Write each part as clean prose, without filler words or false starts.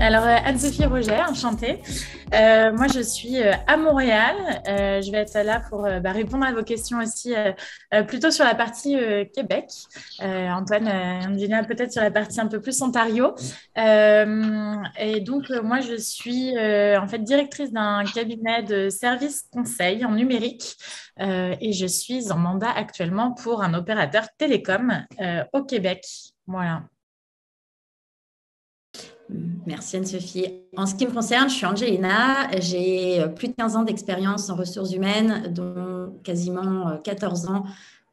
Alors, Anne-Sophie Roger, enchantée. Moi, je suis à Montréal. Je vais être là pour répondre à vos questions aussi, plutôt sur la partie Québec. Antoine, Angelina, peut-être sur la partie un peu plus Ontario. Et donc, moi, je suis en fait directrice d'un cabinet de services conseil en numérique et je suis en mandat actuellement pour un opérateur télécom au Québec. Voilà. Merci Anne-Sophie. En ce qui me concerne, je suis Angelina. J'ai plus de 15 ans d'expérience en ressources humaines, dont quasiment 14 ans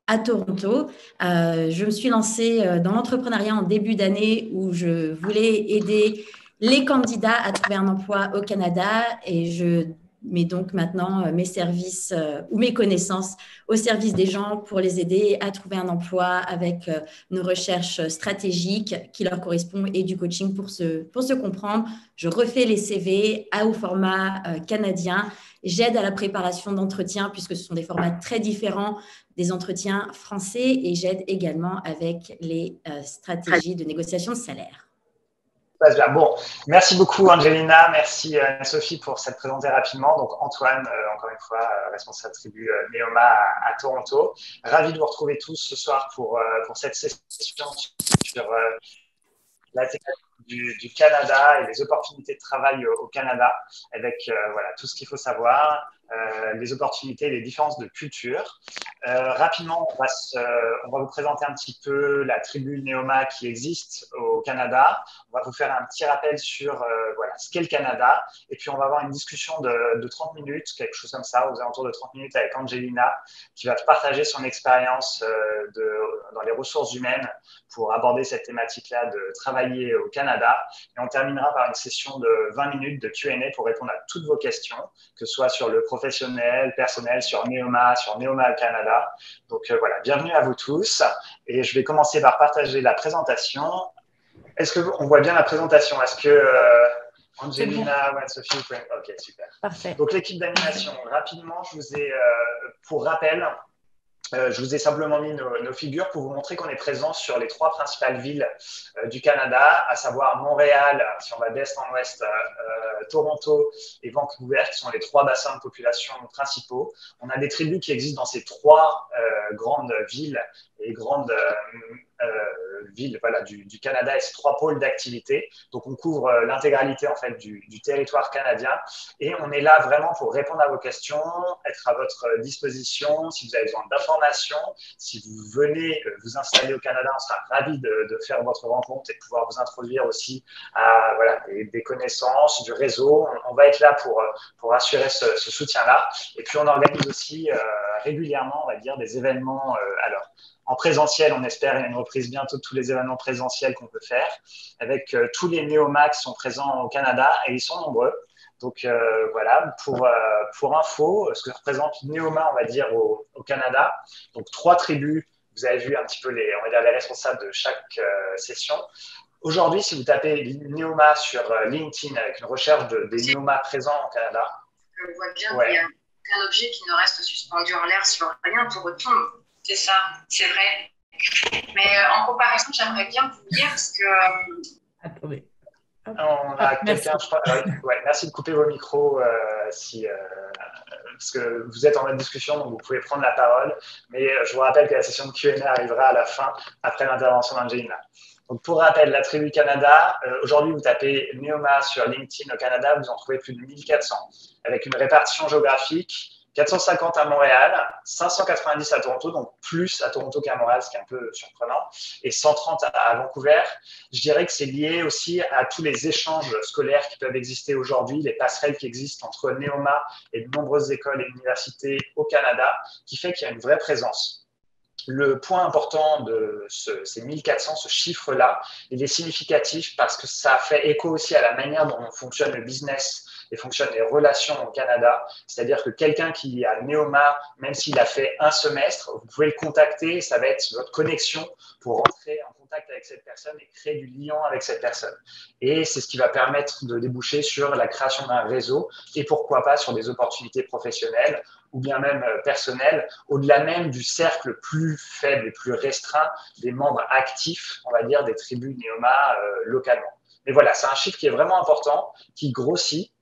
à Toronto. Je me suis lancée dans l'entrepreneuriat en début d'année où je voulais aider les candidats à trouver un emploi au Canada et je mets donc maintenant mes services ou mes connaissances au service des gens pour les aider à trouver un emploi avec nos recherches stratégiques qui leur correspondent et du coaching pour se comprendre. Je refais les CV au format canadien. J'aide à la préparation d'entretiens puisque ce sont des formats très différents des entretiens français et j'aide également avec les stratégies de négociation de salaire. Bon, merci beaucoup Angelina, merci Sophie pour s'être présentée rapidement. Donc Antoine, encore une fois, responsable tribu Neoma à Toronto. Ravi de vous retrouver tous ce soir pour cette session sur la thématique du Canada et les opportunités de travail au Canada avec voilà, tout ce qu'il faut savoir, les opportunités, les différences de culture. Rapidement, on va vous présenter un petit peu la tribu Neoma qui existe au Canada. On va vous faire un petit rappel sur voilà, ce qu'est le Canada. Et puis, on va avoir une discussion de 30 minutes, quelque chose comme ça, aux alentours de 30 minutes avec Angelina, qui va partager son expérience dans les ressources humaines pour aborder cette thématique-là de travailler au Canada. Et on terminera par une session de 20 minutes de Q&A pour répondre à toutes vos questions, que ce soit sur le professionnel, personnel, sur Neoma au Canada. Donc voilà, bienvenue à vous tous. Et je vais commencer par partager la présentation. Est-ce qu'on voit bien la présentation? Est-ce que Angelina ou Anne-Sophie, ok, super. Parfait. Donc l'équipe d'animation, rapidement, je vous ai, pour rappel, je vous ai simplement mis nos figures pour vous montrer qu'on est présent sur les 3 principales villes du Canada, à savoir Montréal, si on va d'est en ouest, Toronto et Vancouver, qui sont les 3 bassins de population principaux. On a des tribus qui existent dans ces 3 grandes villes et grandes villes voilà, du Canada et ces 3 pôles d'activité. Donc, on couvre l'intégralité en fait, du territoire canadien et on est là vraiment pour répondre à vos questions, être à votre disposition. Si vous avez besoin d'informations, si vous venez vous installer au Canada, on sera ravis de faire votre rencontre et de pouvoir vous introduire aussi à voilà, des connaissances, du réseau. On va être là pour assurer ce soutien-là. Et puis, on organise aussi régulièrement, on va dire, des événements. Alors, en présentiel, on espère, il y a une reprise bientôt de tous les événements présentiels qu'on peut faire, avec tous les Neoma qui sont présents au Canada, et ils sont nombreux. Donc voilà, pour info, ce que représente Neoma, on va dire, au Canada. Donc 3 tribus, vous avez vu un petit peu on va dire, les responsables de chaque session. Aujourd'hui, si vous tapez Neoma sur LinkedIn avec une recherche des Neoma présents au Canada. On voit bien qu'il n'y a aucun objet qui ne reste suspendu en l'air sur rien ne retombe. C'est ça, c'est vrai. Mais en comparaison, j'aimerais bien vous dire ce que… Attendez. On a quelqu'un, je crois. Merci de couper vos micros parce que vous êtes en mode discussion, donc vous pouvez prendre la parole. Mais je vous rappelle que la session de Q&A arrivera à la fin, après l'intervention d'Angelina. Donc, pour rappel, la tribu Canada, aujourd'hui, vous tapez Neoma sur LinkedIn au Canada, vous en trouvez plus de 1400, avec une répartition géographique. 450 à Montréal, 590 à Toronto, donc plus à Toronto qu'à Montréal, ce qui est un peu surprenant, et 130 à Vancouver. Je dirais que c'est lié aussi à tous les échanges scolaires qui peuvent exister aujourd'hui, les passerelles qui existent entre Neoma et de nombreuses écoles et universités au Canada, qui fait qu'il y a une vraie présence. Le point important de ces 1400, ce chiffre-là, il est significatif parce que ça fait écho aussi à la manière dont fonctionne le business et fonctionnent les relations au Canada. C'est-à-dire que quelqu'un qui a Neoma, même s'il a fait un semestre, vous pouvez le contacter, ça va être votre connexion pour rentrer en contact avec cette personne et créer du lien avec cette personne. Et c'est ce qui va permettre de déboucher sur la création d'un réseau et pourquoi pas sur des opportunités professionnelles ou bien même personnelles, au-delà même du cercle plus faible et plus restreint des membres actifs, on va dire, des tribus Neoma localement. Mais voilà, c'est un chiffre qui est vraiment important, qui grossit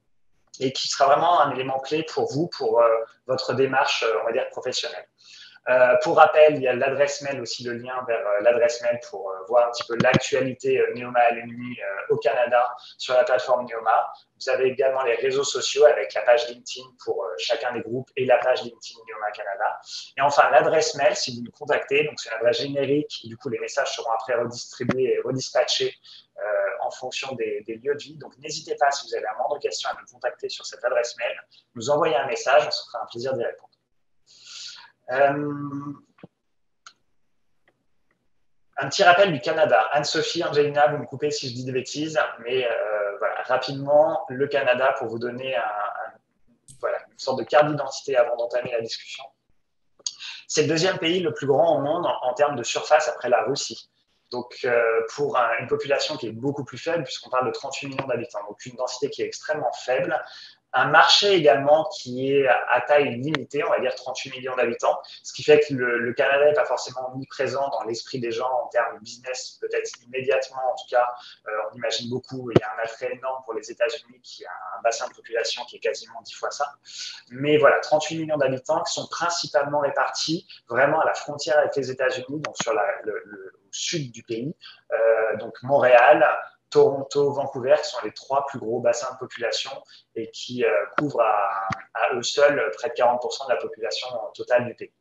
et qui sera vraiment un élément clé pour vous, pour votre démarche, on va dire, professionnelle. Pour rappel, il y a l'adresse mail aussi, le lien vers l'adresse mail pour voir un petit peu l'actualité Neoma Alumni au Canada sur la plateforme Neoma. Vous avez également les réseaux sociaux avec la page LinkedIn pour chacun des groupes et la page LinkedIn Neoma Canada. Et enfin, l'adresse mail, si vous nous contactez, donc c'est une adresse générique, du coup les messages seront après redistribués et redispatchés en fonction des lieux de vie. Donc n'hésitez pas, si vous avez la moindre question, à nous contacter sur cette adresse mail, nous envoyer un message, on se fera un plaisir d'y répondre. Un petit rappel du Canada. Anne-Sophie, Angelina, vous me coupez si je dis des bêtises, mais voilà, rapidement, le Canada, pour vous donner voilà, une sorte de carte d'identité avant d'entamer la discussion. C'est le deuxième pays le plus grand au monde en termes de surface après la Russie. Donc, pour une population qui est beaucoup plus faible, puisqu'on parle de 38 millions d'habitants, donc une densité qui est extrêmement faible, un marché également qui est à taille limitée, on va dire 38 millions d'habitants, ce qui fait que le Canada n'est pas forcément omniprésent dans l'esprit des gens en termes de business, peut-être immédiatement en tout cas, on imagine beaucoup, il y a un attrait énorme pour les États-Unis qui a un bassin de population qui est quasiment 10 fois ça. Mais voilà, 38 millions d'habitants qui sont principalement répartis vraiment à la frontière avec les États-Unis, donc sur le sud du pays, donc Montréal, Toronto, Vancouver, qui sont les trois plus gros bassins de population et qui couvrent à eux seuls près de 40% de la population totale du pays.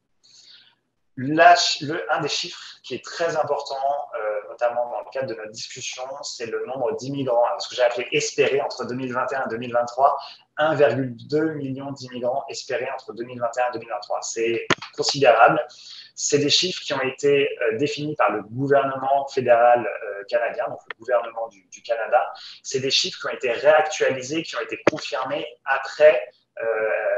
Un des chiffres qui est très important, notamment dans le cadre de notre discussion, c'est le nombre d'immigrants, ce que j'ai appelé espérés entre 2021 et 2023, 1,2 million d'immigrants espérés entre 2021 et 2023. C'est considérable. C'est des chiffres qui ont été définis par le gouvernement fédéral canadien, donc le gouvernement du Canada. C'est des chiffres qui ont été réactualisés, qui ont été confirmés après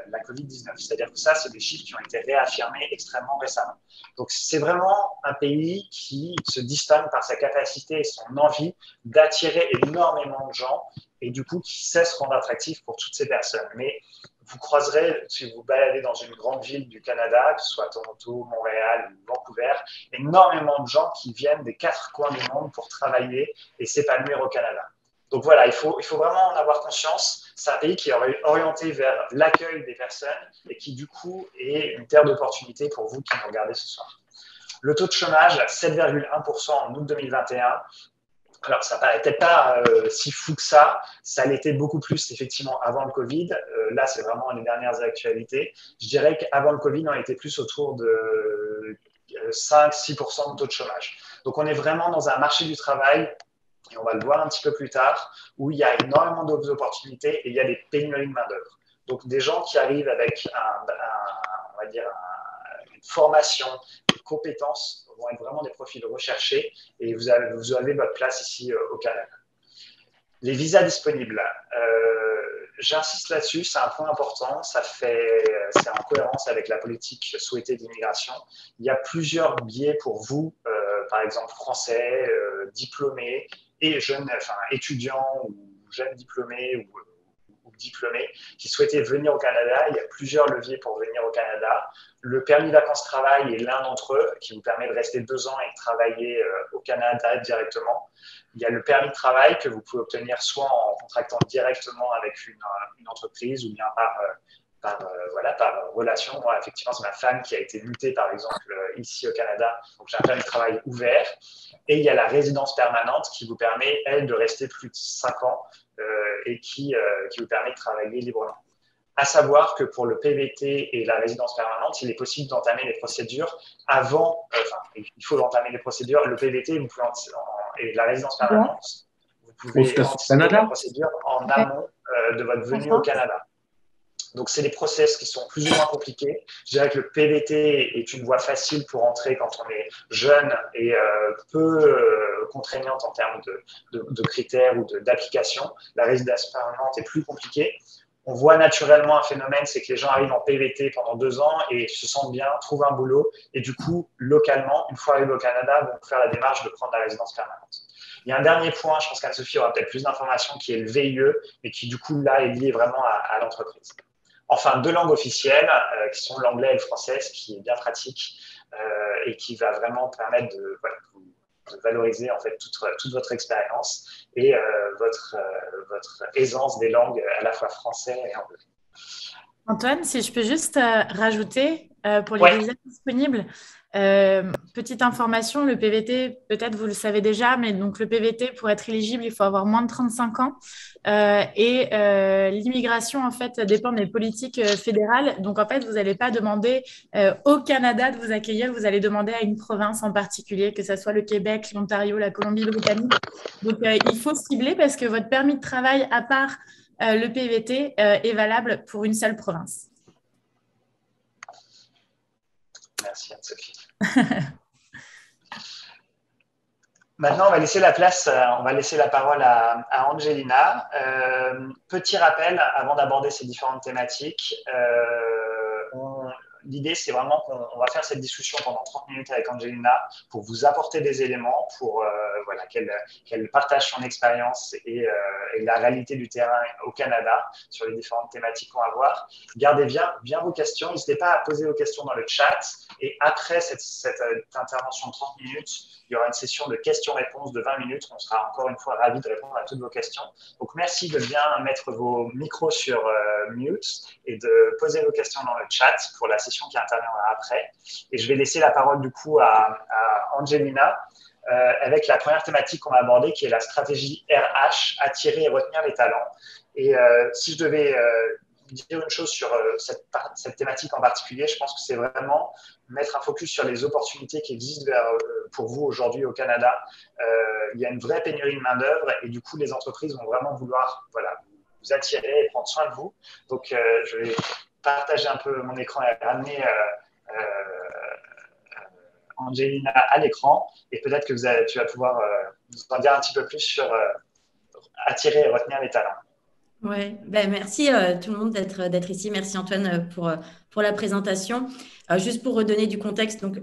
la COVID-19. C'est-à-dire que ça, c'est des chiffres qui ont été réaffirmés extrêmement récemment. Donc, c'est vraiment un pays qui se distingue par sa capacité et son envie d'attirer énormément de gens et du coup, qui sait se rendre attractif pour toutes ces personnes. Mais vous croiserez, si vous vous baladez dans une grande ville du Canada, que ce soit Toronto, Montréal ou Vancouver, énormément de gens qui viennent des quatre coins du monde pour travailler et s'épanouir au Canada. Donc voilà, il faut vraiment en avoir conscience. C'est un pays qui est orienté vers l'accueil des personnes et qui du coup est une terre d'opportunité pour vous qui nous regardez ce soir. Le taux de chômage, 7,1% en août 2021. Alors, ça ne paraît peut-être pas si fou que ça. Ça l'était beaucoup plus, effectivement, avant le Covid. Là, c'est vraiment les dernières actualités. Je dirais qu'avant le Covid, on était plus autour de 5-6% de taux de chômage. Donc, on est vraiment dans un marché du travail, et on va le voir un petit peu plus tard, où il y a énormément d'opportunités et il y a des pénuries de main-d'œuvre. Donc, des gens qui arrivent avec on va dire une formation, des compétences, vont être vraiment des profils recherchés et vous avez votre place ici au Canada. Les visas disponibles, j'insiste là-dessus, c'est un point important, c'est en cohérence avec la politique souhaitée d'immigration. Il y a plusieurs biais pour vous, par exemple français, diplômés et jeunes, étudiants ou jeunes diplômés ou diplômés qui souhaitaient venir au Canada. Il y a plusieurs leviers pour venir au Canada. Le permis vacances-travail est l'un d'entre eux qui vous permet de rester 2 ans et de travailler au Canada directement. Il y a le permis de travail que vous pouvez obtenir soit en contractant directement avec une entreprise ou bien par relation. Moi, effectivement, c'est ma femme qui a été mutée, par exemple, ici au Canada. Donc, j'ai un permis de travail ouvert. Et il y a la résidence permanente qui vous permet, elle, de rester plus de 5 ans et qui vous permet de travailler librement. À savoir que pour le PVT et la résidence permanente, il est possible d'entamer les procédures avant, il faut entamer les procédures. Le PVT, vous pouvez et la résidence permanente, vous pouvez entamer la procédure en amont de votre venue au Canada. Donc, c'est des process qui sont plus ou moins compliqués. Je dirais que le PVT est une voie facile pour entrer quand on est jeune et peu contraignante en termes de critères ou d'application. La résidence permanente est plus compliquée. On voit naturellement un phénomène, c'est que les gens arrivent en PVT pendant 2 ans et se sentent bien, trouvent un boulot et du coup, localement, une fois arrivés au Canada, vont faire la démarche de prendre la résidence permanente. Il y a un dernier point, je pense qu'Anne-Sophie aura peut-être plus d'informations, qui est le VIE, mais qui du coup là est lié vraiment à l'entreprise. Enfin, 2 langues officielles, qui sont l'anglais et le français, ce qui est bien pratique et qui va vraiment permettre de valoriser en fait toute votre expérience et votre aisance des langues à la fois français et anglais. Antoine, si je peux juste rajouter pour les Ouais. visas disponibles, petite information, le PVT, peut-être vous le savez déjà, mais donc le PVT, pour être éligible, il faut avoir moins de 35 ans. Et l'immigration, en fait, dépend des politiques fédérales. Donc, en fait, vous n'allez pas demander au Canada de vous accueillir, vous allez demander à une province en particulier, que ce soit le Québec, l'Ontario, la Colombie-Britannique. Donc, il faut cibler parce que votre permis de travail, à part le PVT, est valable pour une seule province. Merci Anne-Sophie. Maintenant, on va laisser la parole à Angelina. Petit rappel avant d'aborder ces différentes thématiques. L'idée, c'est vraiment qu'on va faire cette discussion pendant 30 minutes avec Angelina pour vous apporter des éléments, pour qu'elle partage son expérience et la réalité du terrain au Canada sur les différentes thématiques qu'on va voir. Gardez bien vos questions. N'hésitez pas à poser vos questions dans le chat. Et après cette intervention de 30 minutes, il y aura une session de questions-réponses de 20 minutes. On sera encore une fois ravis de répondre à toutes vos questions. Donc, merci de bien mettre vos micros sur mute et de poser vos questions dans le chat pour la session qui interviendra après. Et je vais laisser la parole du coup à Angelina avec la première thématique qu'on va aborder qui est la stratégie RH, attirer et retenir les talents. Et si je devais dire une chose sur cette thématique en particulier, je pense que c'est vraiment mettre un focus sur les opportunités qui existent pour vous aujourd'hui au Canada. Il y a une vraie pénurie de main-d'œuvre et du coup, les entreprises vont vraiment vouloir vous attirer et prendre soin de vous. Donc, je vais partager un peu mon écran et ramener Angelina à l'écran et peut-être que tu vas pouvoir nous en dire un petit peu plus sur attirer et retenir les talents. Ouais, merci tout le monde d'être ici. Merci Antoine pour la présentation. Juste pour redonner du contexte, donc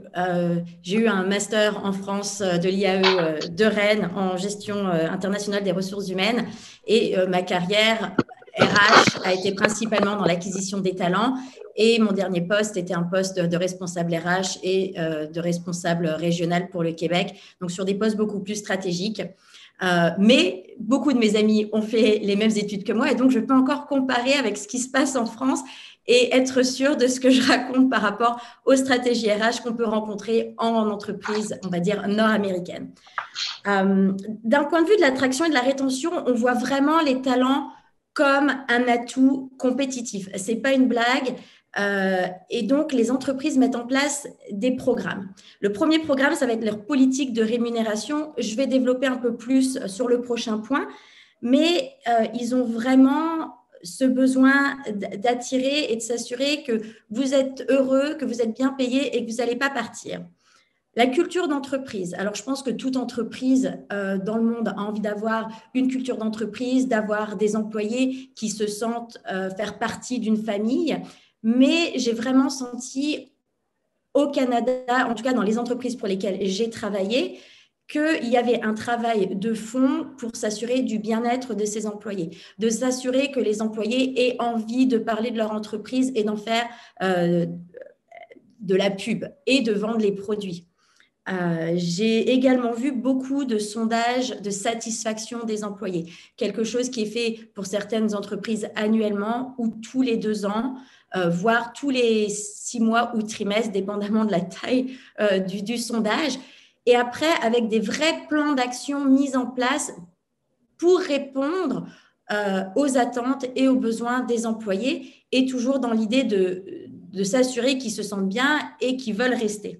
j'ai eu un master en France de l'IAE de Rennes en gestion internationale des ressources humaines et ma carrière RH a été principalement dans l'acquisition des talents et mon dernier poste était un poste de responsable RH et de responsable régional pour le Québec, donc sur des postes beaucoup plus stratégiques. Mais beaucoup de mes amis ont fait les mêmes études que moi et donc je peux encore comparer avec ce qui se passe en France et être sûre de ce que je raconte par rapport aux stratégies RH qu'on peut rencontrer en entreprise, on va dire, nord-américaine. D'un point de vue de l'attraction et de la rétention, on voit vraiment les talents comme un atout compétitif. Ce n'est pas une blague. Et donc, les entreprises mettent en place des programmes. Le premier programme, ça va être leur politique de rémunération. Je vais développer un peu plus sur le prochain point, mais ils ont vraiment ce besoin d'attirer et de s'assurer que vous êtes heureux, que vous êtes bien payé et que vous n'allez pas partir. La culture d'entreprise. Alors, je pense que toute entreprise dans le monde a envie d'avoir une culture d'entreprise, d'avoir des employés qui se sentent faire partie d'une famille. Mais j'ai vraiment senti au Canada, en tout cas dans les entreprises pour lesquelles j'ai travaillé, qu'il y avait un travail de fond pour s'assurer du bien-être de ces employés, de s'assurer que les employés aient envie de parler de leur entreprise et d'en faire de la pub et de vendre les produits. J'ai également vu beaucoup de sondages de satisfaction des employés, quelque chose qui est fait pour certaines entreprises annuellement ou tous les 2 ans, voire tous les 6 mois ou trimestres, dépendamment de la taille du sondage. Et après, avec des vrais plans d'action mis en place pour répondre aux attentes et aux besoins des employés et toujours dans l'idée de s'assurer qu'ils se sentent bien et qu'ils veulent rester.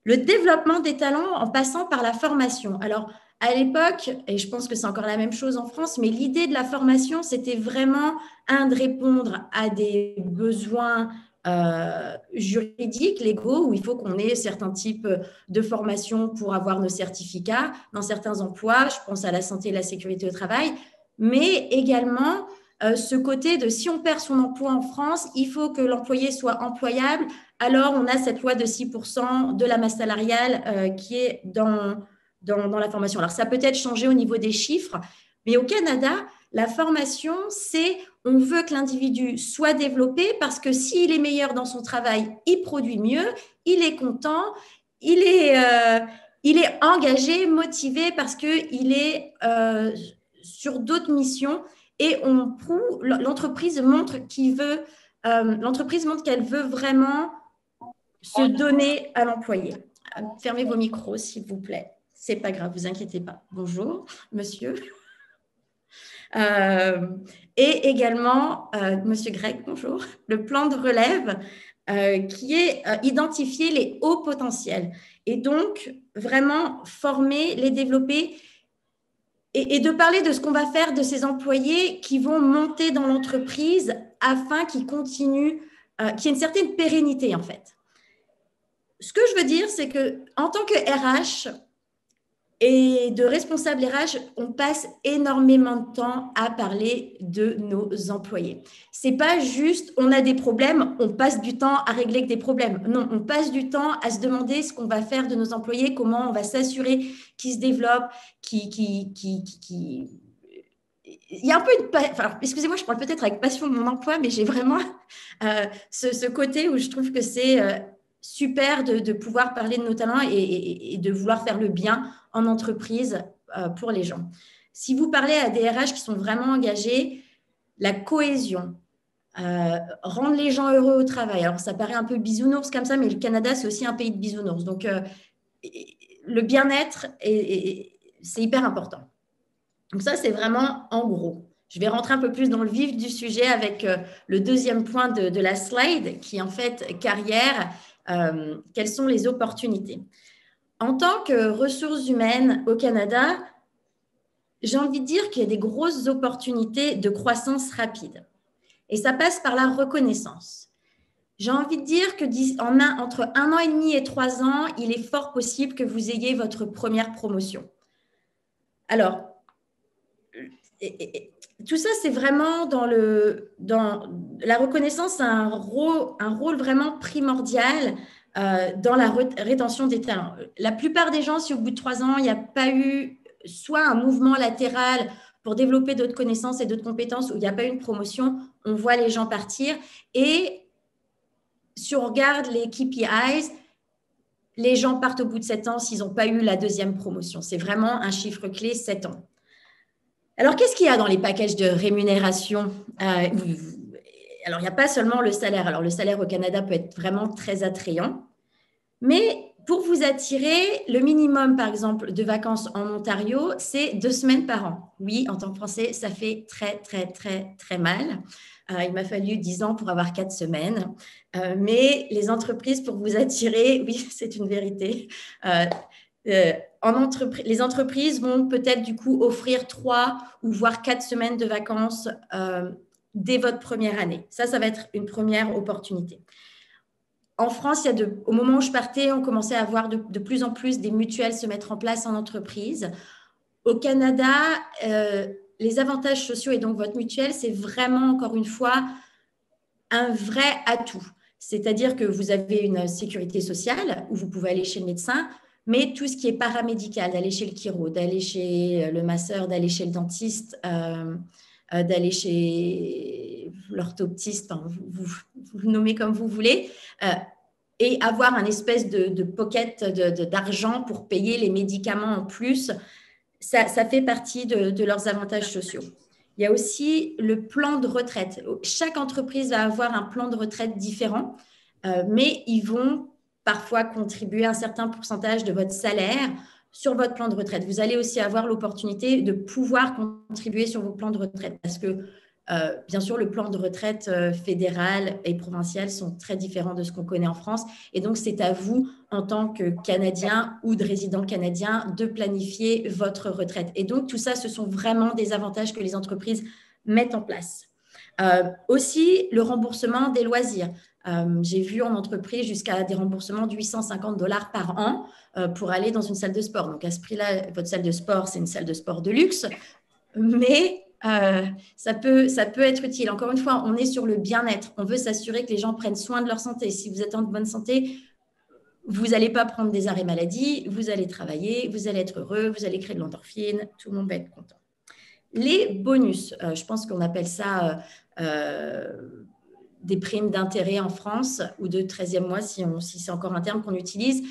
Le développement des talents en passant par la formation. Alors, à l'époque, et je pense que c'est encore la même chose en France, mais l'idée de la formation, c'était vraiment de répondre à des besoins juridiques, légaux, où il faut qu'on ait certains types de formation pour avoir nos certificats dans certains emplois. Je pense à la santé et la sécurité au travail, mais également ce côté de si on perd son emploi en France, il faut que l'employé soit employable. Alors, on a cette loi de 6% de la masse salariale qui est dans la formation. Alors, ça peut être changé au niveau des chiffres, mais au Canada, la formation, c'est on veut que l'individu soit développé parce que s'il est meilleur dans son travail, il produit mieux, il est content, il est engagé, motivé parce qu'il est sur d'autres missions et l'entreprise montre qu'elle veut vraiment se donner à l'employé. Fermez vos micros, s'il vous plaît. C'est pas grave, vous inquiétez pas. Bonjour, monsieur. Et également, monsieur Greg, bonjour. Le plan de relève qui est identifier les hauts potentiels et donc vraiment former, les développer et de parler de ce qu'on va faire de ces employés qui vont monter dans l'entreprise afin qu'ils continuent, qu'il y ait une certaine pérennité en fait. Ce que je veux dire, c'est qu'en tant que RH et de responsable RH, on passe énormément de temps à parler de nos employés. Ce n'est pas juste, on a des problèmes, on passe du temps à régler des problèmes. Non, on passe du temps à se demander ce qu'on va faire de nos employés, comment on va s'assurer qu'ils se développent, Il y a un peu enfin, excusez-moi, je parle peut-être avec passion de mon emploi, mais j'ai vraiment ce côté où je trouve que c'est super de pouvoir parler de nos talents et de vouloir faire le bien en entreprise pour les gens. Si vous parlez à des RH qui sont vraiment engagés, la cohésion, rendre les gens heureux au travail. Alors, ça paraît un peu bisounours comme ça, mais le Canada, c'est aussi un pays de bisounours. Donc, le bien-être, c'est hyper important. Donc, ça, c'est vraiment en gros. Je vais rentrer un peu plus dans le vif du sujet avec le deuxième point de la slide, qui est en fait carrière. Quelles sont les opportunités? En tant que ressources humaines au Canada, j'ai envie de dire qu'il y a des grosses opportunités de croissance rapide. Et ça passe par la reconnaissance. J'ai envie de dire que entre 1 an et demi et 3 ans, il est fort possible que vous ayez votre première promotion. Alors, tout ça, c'est vraiment dans la reconnaissance, a un rôle vraiment primordial dans la rétention des talents. La plupart des gens, si au bout de 3 ans, il n'y a pas eu soit un mouvement latéral pour développer d'autres connaissances et d'autres compétences, ou il n'y a pas eu une promotion, on voit les gens partir. Et si on regarde les KPIs, les gens partent au bout de 7 ans s'ils n'ont pas eu la deuxième promotion. C'est vraiment un chiffre clé, 7 ans. Alors, qu'est-ce qu'il y a dans les packages de rémunération? Alors, il n'y a pas seulement le salaire. Alors, le salaire au Canada peut être vraiment très attrayant. Mais pour vous attirer, le minimum, par exemple, de vacances en Ontario, c'est 2 semaines par an. Oui, en tant que Français, ça fait très, très, très, très mal. Il m'a fallu 10 ans pour avoir 4 semaines. Mais les entreprises, pour vous attirer, oui, c'est une vérité. Les entreprises vont peut-être du coup offrir 3 ou voire 4 semaines de vacances dès votre première année. Ça va être une première opportunité. En France, au moment où je partais, on commençait à voir de plus en plus des mutuelles se mettre en place en entreprise. Au Canada, les avantages sociaux et donc votre mutuelle, c'est vraiment, encore une fois, un vrai atout. C'est-à-dire que vous avez une sécurité sociale où vous pouvez aller chez le médecin, mais tout ce qui est paramédical, d'aller chez le chiro, d'aller chez le masseur, d'aller chez le dentiste, d'aller chez l'orthoptiste, enfin, vous le nommez comme vous voulez, et avoir un espèce de pocket d'argent pour payer les médicaments en plus, ça fait partie de leurs avantages sociaux. Il y a aussi le plan de retraite. Chaque entreprise va avoir un plan de retraite différent, mais ils vont parfois contribuer un certain pourcentage de votre salaire sur votre plan de retraite. Vous allez aussi avoir l'opportunité de pouvoir contribuer sur vos plans de retraite parce que, bien sûr, le plan de retraite fédéral et provincial sont très différents de ce qu'on connaît en France. Et donc, c'est à vous, en tant que Canadien ou de résident canadien, de planifier votre retraite. Et donc, tout ça, ce sont vraiment des avantages que les entreprises mettent en place. Aussi, le remboursement des loisirs. J'ai vu en entreprise jusqu'à des remboursements de $850 par an pour aller dans une salle de sport. Donc, à ce prix-là, votre salle de sport, c'est une salle de sport de luxe. Mais ça peut être utile. Encore une fois, on est sur le bien-être. On veut s'assurer que les gens prennent soin de leur santé. Si vous êtes en bonne santé, vous n'allez pas prendre des arrêts maladie, vous allez travailler, vous allez être heureux, vous allez créer de l'endorphine, tout le monde va être content. Les bonus, je pense qu'on appelle ça des primes d'intérêt en France ou de 13e mois, si c'est encore un terme qu'on utilise.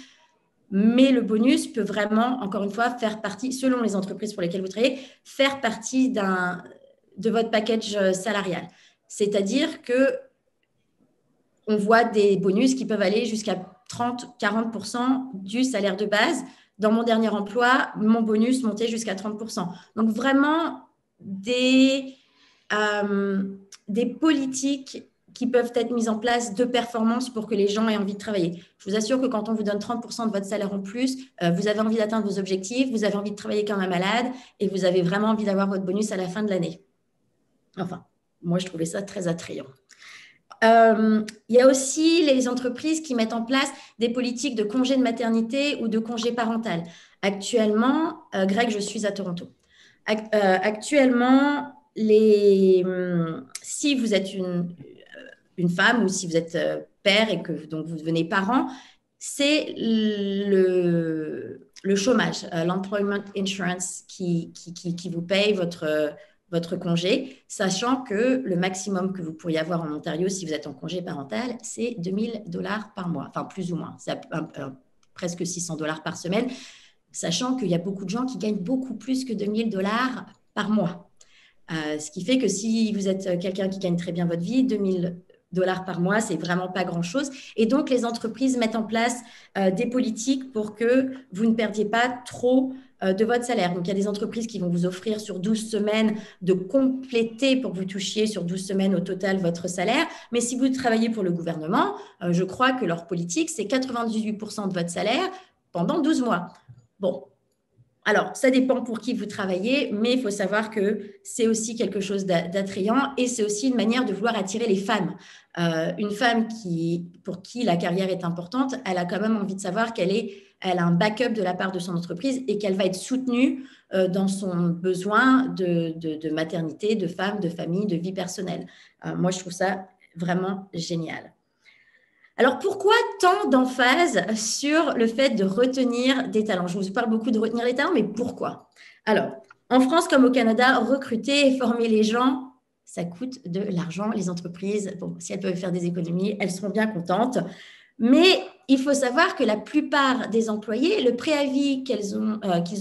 Mais le bonus peut vraiment, encore une fois, faire partie, selon les entreprises pour lesquelles vous travaillez, faire partie de votre package salarial. C'est-à-dire qu'on voit des bonus qui peuvent aller jusqu'à 30-40% du salaire de base. Dans mon dernier emploi, mon bonus montait jusqu'à 30%. Donc, vraiment, des politiques qui peuvent être mises en place de performance pour que les gens aient envie de travailler. Je vous assure que quand on vous donne 30% de votre salaire en plus, vous avez envie d'atteindre vos objectifs, vous avez envie de travailler comme un malade et vous avez vraiment envie d'avoir votre bonus à la fin de l'année. Enfin, moi, je trouvais ça très attrayant. Il y a aussi les entreprises qui mettent en place des politiques de congé de maternité ou de congé parental. Actuellement, Greg, je suis à Toronto. Actuellement, si vous êtes une femme ou si vous êtes père et que donc vous devenez parent, c'est le chômage, l'employment insurance qui vous paye votre congé, sachant que le maximum que vous pourriez avoir en Ontario si vous êtes en congé parental, c'est $2,000 par mois, enfin plus ou moins, c'est presque $600 par semaine, sachant qu'il y a beaucoup de gens qui gagnent beaucoup plus que $2,000 par mois. Ce qui fait que si vous êtes quelqu'un qui gagne très bien votre vie, $2,000 par mois, c'est vraiment pas grand-chose. Et donc, les entreprises mettent en place des politiques pour que vous ne perdiez pas trop de votre salaire. Donc, il y a des entreprises qui vont vous offrir sur 12 semaines de compléter pour que vous touchiez sur 12 semaines au total votre salaire. Mais si vous travaillez pour le gouvernement, je crois que leur politique, c'est 98% de votre salaire pendant 12 mois. Bon. Alors, ça dépend pour qui vous travaillez, mais il faut savoir que c'est aussi quelque chose d'attrayant et c'est aussi une manière de vouloir attirer les femmes. Une femme pour qui la carrière est importante, elle a quand même envie de savoir qu'elle a un backup de la part de son entreprise et qu'elle va être soutenue dans son besoin de maternité, de femme, de famille, de vie personnelle. Moi, je trouve ça vraiment génial. Alors, pourquoi tant d'emphase sur le fait de retenir des talents? Je vous parle beaucoup de retenir les talents, mais pourquoi? Alors, en France comme au Canada, recruter et former les gens, ça coûte de l'argent. Les entreprises, bon, si elles peuvent faire des économies, elles seront bien contentes. Mais il faut savoir que la plupart des employés, le préavis qu'ils ont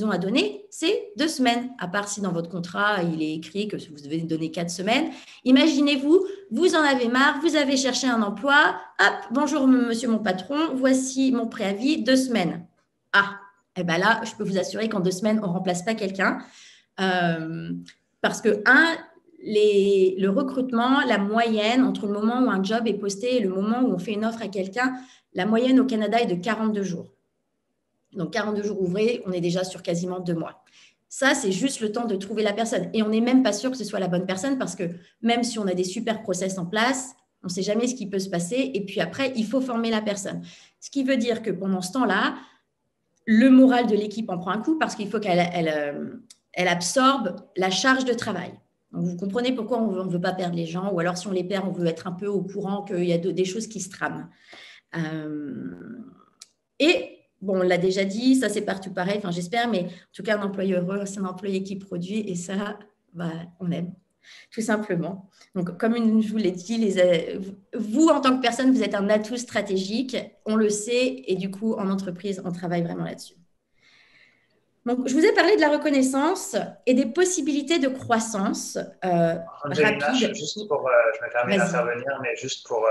à donner, c'est 2 semaines, à part si dans votre contrat, il est écrit que vous devez donner 4 semaines. Imaginez-vous, vous en avez marre, vous avez cherché un emploi, hop, bonjour monsieur mon patron, voici mon préavis, 2 semaines. Ah, et bien là, je peux vous assurer qu'en 2 semaines, on ne remplace pas quelqu'un. Parce que, le recrutement, la moyenne entre le moment où un job est posté et le moment où on fait une offre à quelqu'un, la moyenne au Canada est de 42 jours. Donc, 42 jours ouvrés, on est déjà sur quasiment 2 mois. Ça, c'est juste le temps de trouver la personne. Et on n'est même pas sûr que ce soit la bonne personne parce que même si on a des super process en place, on ne sait jamais ce qui peut se passer. Et puis après, il faut former la personne. Ce qui veut dire que pendant ce temps-là, le moral de l'équipe en prend un coup parce qu'il faut qu'elle absorbe la charge de travail. Donc, vous comprenez pourquoi on ne veut pas perdre les gens, ou alors si on les perd, on veut être un peu au courant qu'il y a des choses qui se trament. Et bon, on l'a déjà dit, ça c'est partout pareil, enfin j'espère, mais en tout cas un employé heureux, c'est un employé qui produit et ça, on aime, tout simplement. Donc comme je vous l'ai dit, vous en tant que personne, vous êtes un atout stratégique, on le sait, et du coup en entreprise, on travaille vraiment là-dessus. Donc, je vous ai parlé de la reconnaissance et des possibilités de croissance Angelina, rapide. je me permets d'intervenir, mais juste pour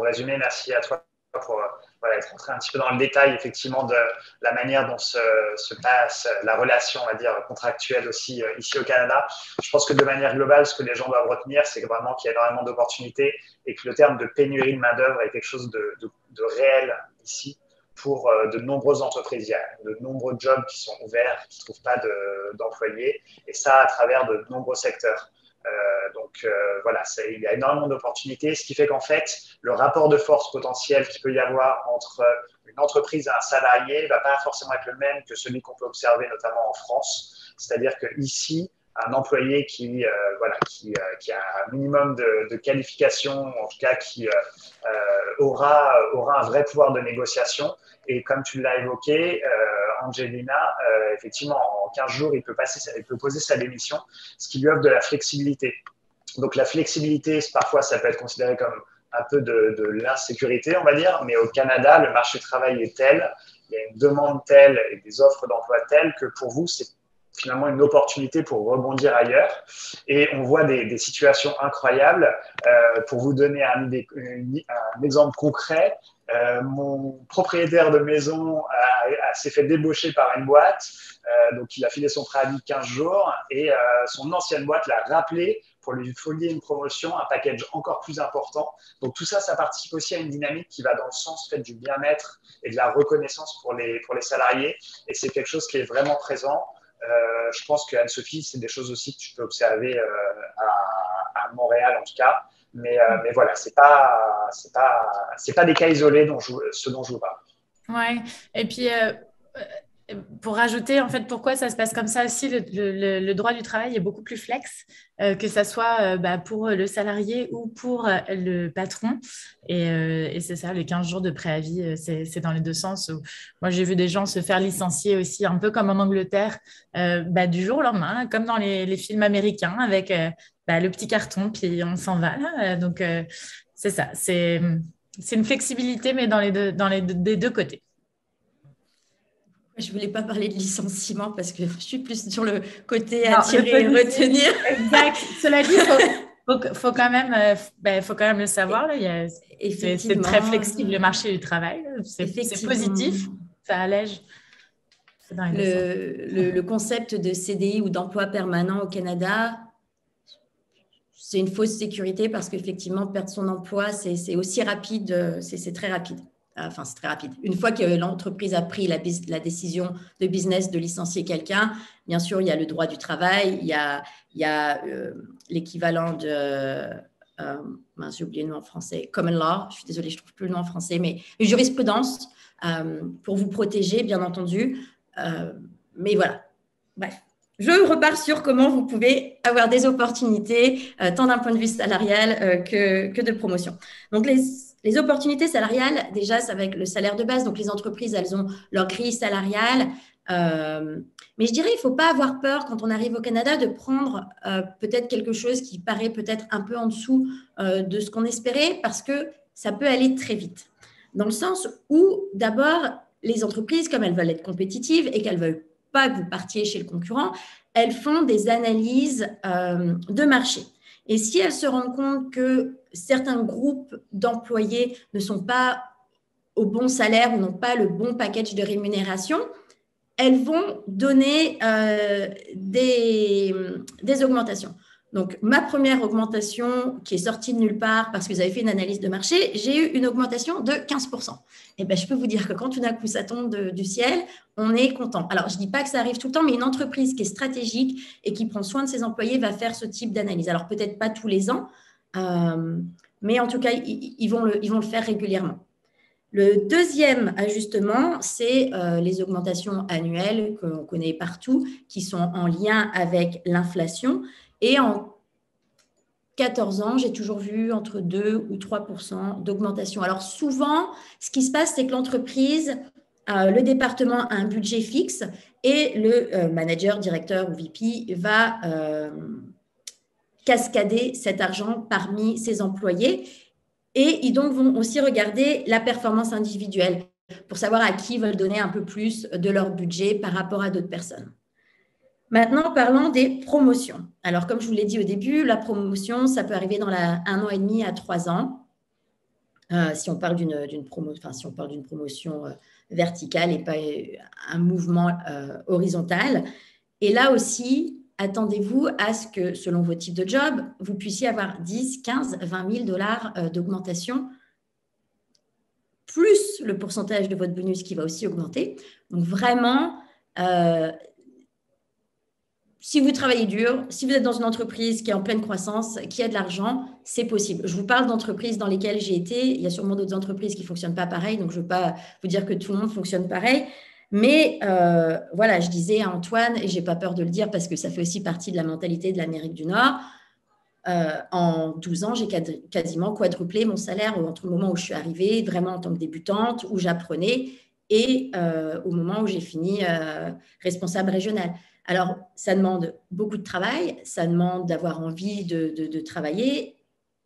résumer, merci à toi pour être rentré un petit peu dans le détail, effectivement, de la manière dont se passe la relation, on va dire, contractuelle aussi ici au Canada. Je pense que de manière globale, ce que les gens doivent retenir, c'est vraiment qu'il y a énormément d'opportunités et que le terme de pénurie de main-d'œuvre est quelque chose de réel ici. Pour de nombreuses entreprises, il y a de nombreux jobs qui sont ouverts, qui ne trouvent pas d'employés, et ça à travers de nombreux secteurs. Voilà, il y a énormément d'opportunités, ce qui fait qu'en fait, le rapport de force potentiel qu'il peut y avoir entre une entreprise et un salarié ne va pas forcément être le même que celui qu'on peut observer notamment en France. C'est-à-dire qu'ici, un employé qui a un minimum de qualification, en tout cas qui aura un vrai pouvoir de négociation. Et comme tu l'as évoqué, Angelina, effectivement, en 15 jours, il peut poser sa démission, ce qui lui offre de la flexibilité. Donc la flexibilité, parfois, ça peut être considéré comme un peu de l'insécurité, on va dire, mais au Canada, le marché du travail est tel, il y a une demande telle et des offres d'emploi telles que pour vous, c'est finalement une opportunité pour rebondir ailleurs. Et on voit des situations incroyables. Pour vous donner un exemple concret, mon propriétaire de maison s'est fait débaucher par une boîte, donc il a filé son préavis de 15 jours et son ancienne boîte l'a rappelé pour lui fournir une promotion, un package encore plus important. Donc tout ça, ça participe aussi à une dynamique qui va dans le sens fait, du bien-être et de la reconnaissance pour les salariés. Et c'est quelque chose qui est vraiment présent. Je pense que Anne-Sophie, c'est des choses aussi que tu peux observer à Montréal en tout cas. Mais voilà, c'est pas des cas isolés ce dont je vous parle. Ouais. Et puis pour rajouter, en fait, pourquoi ça se passe comme ça aussi, le droit du travail est beaucoup plus flex, que ça soit pour le salarié ou pour le patron. Et c'est ça, les 15 jours de préavis, c'est dans les deux sens. Moi, j'ai vu des gens se faire licencier aussi, un peu comme en Angleterre, du jour au lendemain, comme dans les films américains, avec le petit carton, puis on s'en va. Là. Donc, c'est ça, c'est une flexibilité, mais des deux côtés. Je ne voulais pas parler de licenciement parce que je suis plus sur le côté attirer et retenir. Exact. Cela dit, faut quand même le savoir. Là. C'est très flexible le marché du travail. C'est positif, ça allège. Le concept de CDI ou d'emploi permanent au Canada, c'est une fausse sécurité parce qu'effectivement, perdre son emploi, c'est aussi rapide, c'est très rapide. Enfin, c'est très rapide. Une fois que l'entreprise a pris la décision de business de licencier quelqu'un, bien sûr, il y a le droit du travail, il y a l'équivalent de, j'ai oublié le nom en français, common law, je suis désolée, je ne trouve plus le nom en français, mais jurisprudence pour vous protéger, bien entendu. Mais voilà, bref. Je repars sur comment vous pouvez avoir des opportunités, tant d'un point de vue salarial que de promotion. Donc, les opportunités salariales, déjà, c'est avec le salaire de base. Donc, les entreprises, elles ont leur grille salariale. Mais je dirais, il ne faut pas avoir peur quand on arrive au Canada de prendre peut-être quelque chose qui paraît peut-être un peu en dessous de ce qu'on espérait parce que ça peut aller très vite. Dans le sens où, d'abord, les entreprises, comme elles veulent être compétitives et qu'elles ne veulent pas que vous partiez chez le concurrent, elles font des analyses de marché. Et si elles se rendent compte que certains groupes d'employés ne sont pas au bon salaire ou n'ont pas le bon package de rémunération, elles vont donner des augmentations. Donc, ma première augmentation qui est sortie de nulle part parce que vous avez fait une analyse de marché, j'ai eu une augmentation de 15%. Et bien, je peux vous dire que quand tout d'un coup, ça tombe du ciel, on est content. Alors, je ne dis pas que ça arrive tout le temps, mais une entreprise qui est stratégique et qui prend soin de ses employés va faire ce type d'analyse. Alors, peut-être pas tous les ans, mais en tout cas, ils vont le faire régulièrement. Le deuxième ajustement, c'est les augmentations annuelles qu'on connaît partout, qui sont en lien avec l'inflation. Et en 14 ans, j'ai toujours vu entre 2 ou 3% d'augmentation. Alors souvent, ce qui se passe, c'est que l'entreprise, le département a un budget fixe et le manager, directeur ou VP va cascader cet argent parmi ses employés. Et ils donc vont aussi regarder la performance individuelle pour savoir à qui ils veulent donner un peu plus de leur budget par rapport à d'autres personnes. Maintenant, parlons des promotions. Alors, comme je vous l'ai dit au début, la promotion, ça peut arriver dans 1 an et demi à 3 ans, si on parle d'une promotion verticale et pas un mouvement horizontal. Et là aussi, attendez-vous à ce que, selon vos types de jobs, vous puissiez avoir 10, 15, 20 000 $ d'augmentation, plus le pourcentage de votre bonus qui va aussi augmenter. Donc, vraiment, si vous travaillez dur, si vous êtes dans une entreprise qui est en pleine croissance, qui a de l'argent, c'est possible. Je vous parle d'entreprises dans lesquelles j'ai été. Il y a sûrement d'autres entreprises qui ne fonctionnent pas pareil, donc je ne veux pas vous dire que tout le monde fonctionne pareil. Mais voilà, je disais à Antoine, et je n'ai pas peur de le dire parce que ça fait aussi partie de la mentalité de l'Amérique du Nord, en 12 ans, j'ai quasiment quadruplé mon salaire entre le moment où je suis arrivée, vraiment en tant que débutante, où j'apprenais, et au moment où j'ai fini responsable régional. Alors, ça demande beaucoup de travail, ça demande d'avoir envie de travailler,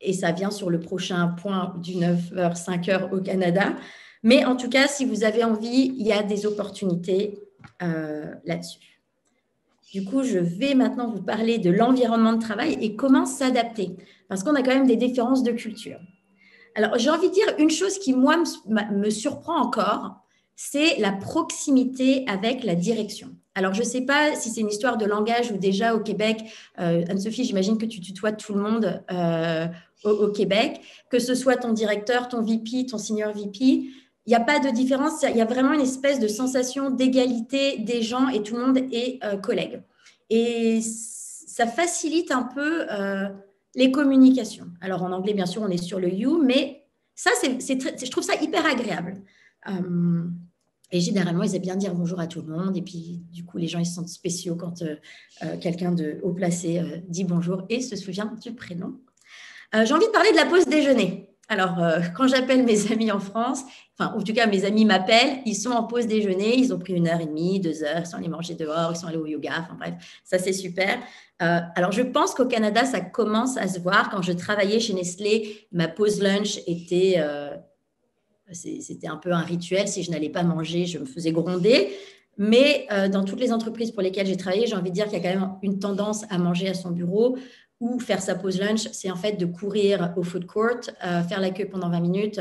et ça vient sur le prochain point du 9h, 5h au Canada. Mais en tout cas, si vous avez envie, il y a des opportunités là-dessus. Du coup, je vais maintenant vous parler de l'environnement de travail et comment s'adapter, parce qu'on a quand même des différences de culture. Alors, j'ai envie de dire une chose qui, moi, me surprend encore, c'est la proximité avec la direction. Alors, je ne sais pas si c'est une histoire de langage ou déjà au Québec, Anne-Sophie, j'imagine que tu tutoies tout le monde au Québec, que ce soit ton directeur, ton VP, ton senior VP, il n'y a pas de différence, il y a vraiment une espèce de sensation d'égalité des gens et tout le monde est collègue. Et ça facilite un peu les communications. Alors, en anglais, bien sûr, on est sur le you, mais ça, je trouve ça hyper agréable. Et généralement, ils aiment bien dire bonjour à tout le monde. Et puis, du coup, les gens, ils se sentent spéciaux quand quelqu'un de haut placé dit bonjour et se souvient du prénom. J'ai envie de parler de la pause déjeuner. Alors, quand j'appelle mes amis en France, enfin, en tout cas, mes amis m'appellent, ils sont en pause déjeuner, ils ont pris 1h30, 2h, ils sont allés manger dehors, ils sont allés au yoga, enfin bref, ça c'est super. Alors, je pense qu'au Canada, ça commence à se voir. Quand je travaillais chez Nestlé, ma pause lunch était, c'était un peu un rituel. Si je n'allais pas manger, je me faisais gronder. Mais dans toutes les entreprises pour lesquelles j'ai travaillé, j'ai envie de dire qu'il y a quand même une tendance à manger à son bureau ou faire sa pause lunch, c'est en fait de courir au food court, faire la queue pendant 20 minutes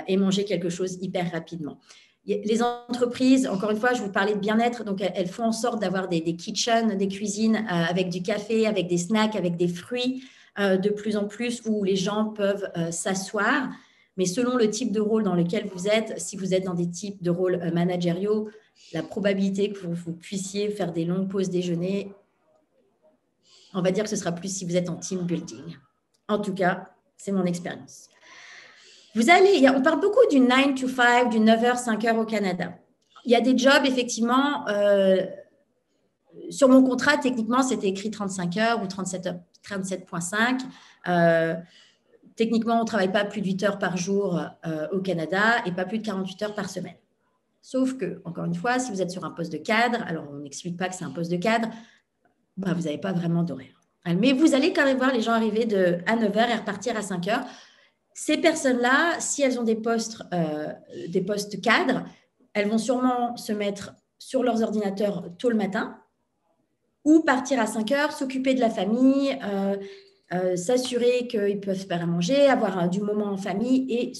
et manger quelque chose hyper rapidement. Les entreprises, encore une fois, je vous parlais de bien-être, donc elles font en sorte d'avoir des kitchens, des cuisines avec du café, avec des snacks, avec des fruits de plus en plus où les gens peuvent s'asseoir. Mais selon le type de rôle dans lequel vous êtes, si vous êtes dans des types de rôles managériaux, la probabilité que vous puissiez faire des longues pauses déjeuner, on va dire que ce sera plus si vous êtes en team building. En tout cas, c'est mon expérience. On parle beaucoup du 9 to 5, du 9h, 5h au Canada. Il y a des jobs, effectivement, sur mon contrat, techniquement, c'était écrit 35 heures ou 37,5. Techniquement, on ne travaille pas plus de 8 heures par jour au Canada et pas plus de 48 heures par semaine. Sauf que, encore une fois, si vous êtes sur un poste de cadre, alors on n'explique pas que c'est un poste de cadre, bah, vous n'avez pas vraiment d'horaire. Mais vous allez quand même voir les gens arriver à 9 heures et repartir à 5 heures. Ces personnes-là, si elles ont des postes cadres, elles vont sûrement se mettre sur leurs ordinateurs tôt le matin ou partir à 5 heures, s'occuper de la famille, s'assurer qu'ils peuvent faire à manger, avoir du moment en famille et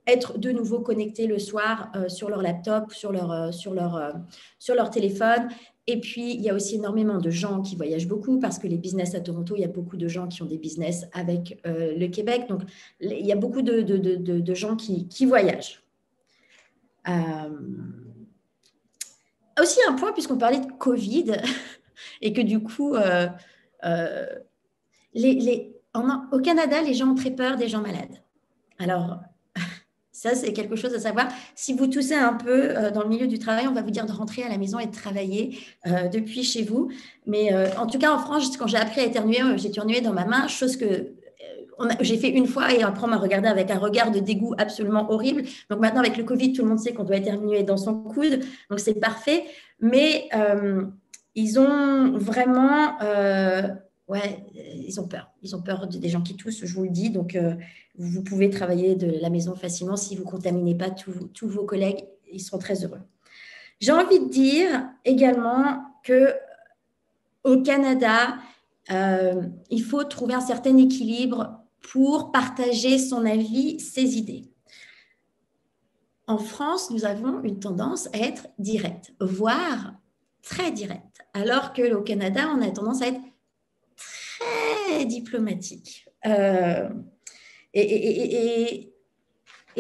être de nouveau connectés le soir sur leur laptop, sur leur téléphone. Et puis, il y a aussi énormément de gens qui voyagent beaucoup parce que les business à Toronto, il y a beaucoup de gens qui ont des business avec le Québec. Donc, il y a beaucoup de gens qui voyagent. Aussi un point, puisqu'on parlait de Covid et que du coup, au Canada, les gens ont très peur des gens malades. Alors, ça, c'est quelque chose à savoir. Si vous toussez un peu dans le milieu du travail, on va vous dire de rentrer à la maison et de travailler depuis chez vous. Mais en tout cas, en France, quand j'ai appris à éternuer, j'ai éternué dans ma main, chose que j'ai fait une fois et après, on m'a regardé avec un regard de dégoût absolument horrible. Donc maintenant, avec le Covid, tout le monde sait qu'on doit éternuer dans son coude. Donc, c'est parfait. Mais ils ont vraiment... ils ont peur. Ils ont peur des gens qui toussent, je vous le dis. Donc, vous pouvez travailler de la maison facilement. Si vous ne contaminez pas tous vos collègues, ils seront très heureux. J'ai envie de dire également qu'au Canada, il faut trouver un certain équilibre pour partager son avis, ses idées. En France, nous avons une tendance à être direct, voire très direct, alors qu'au Canada, on a tendance à être très diplomatique. Et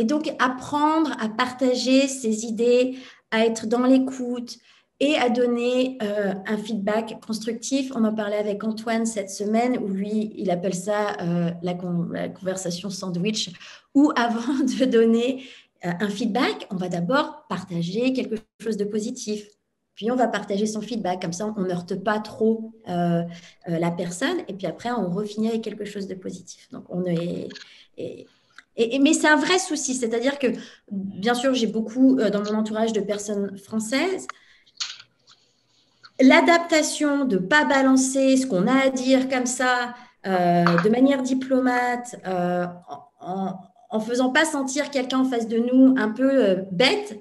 donc, apprendre à partager ses idées, à être dans l'écoute et à donner un feedback constructif. On en parlait avec Antoine cette semaine, où lui, il appelle ça la conversation sandwich, où avant de donner un feedback, on va d'abord partager quelque chose de positif. Puis, on va partager son feedback. Comme ça, on ne heurte pas trop la personne. Et puis après, on refinit avec quelque chose de positif. Donc, mais c'est un vrai souci. C'est-à-dire que, bien sûr, j'ai beaucoup dans mon entourage de personnes françaises. L'adaptation de ne pas balancer ce qu'on a à dire comme ça, de manière diplomate, en faisant pas sentir quelqu'un en face de nous un peu bête,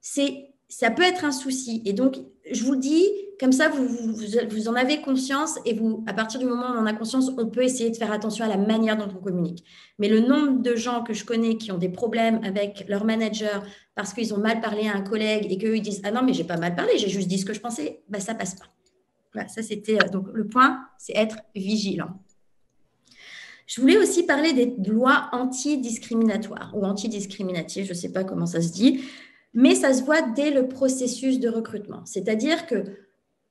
ça peut être un souci. Et donc, je vous le dis, comme ça, vous en avez conscience et à partir du moment où on en a conscience, on peut essayer de faire attention à la manière dont on communique. Mais le nombre de gens que je connais qui ont des problèmes avec leur manager parce qu'ils ont mal parlé à un collègue et qu'eux, ils disent « Ah non, mais j'ai pas mal parlé, j'ai juste dit ce que je pensais », ben, ça passe pas. Voilà, ça, c'était… Donc, le point, c'est être vigilant. Je voulais aussi parler des lois antidiscriminatoires ou antidiscriminatives, je ne sais pas comment ça se dit, mais ça se voit dès le processus de recrutement. C'est-à-dire que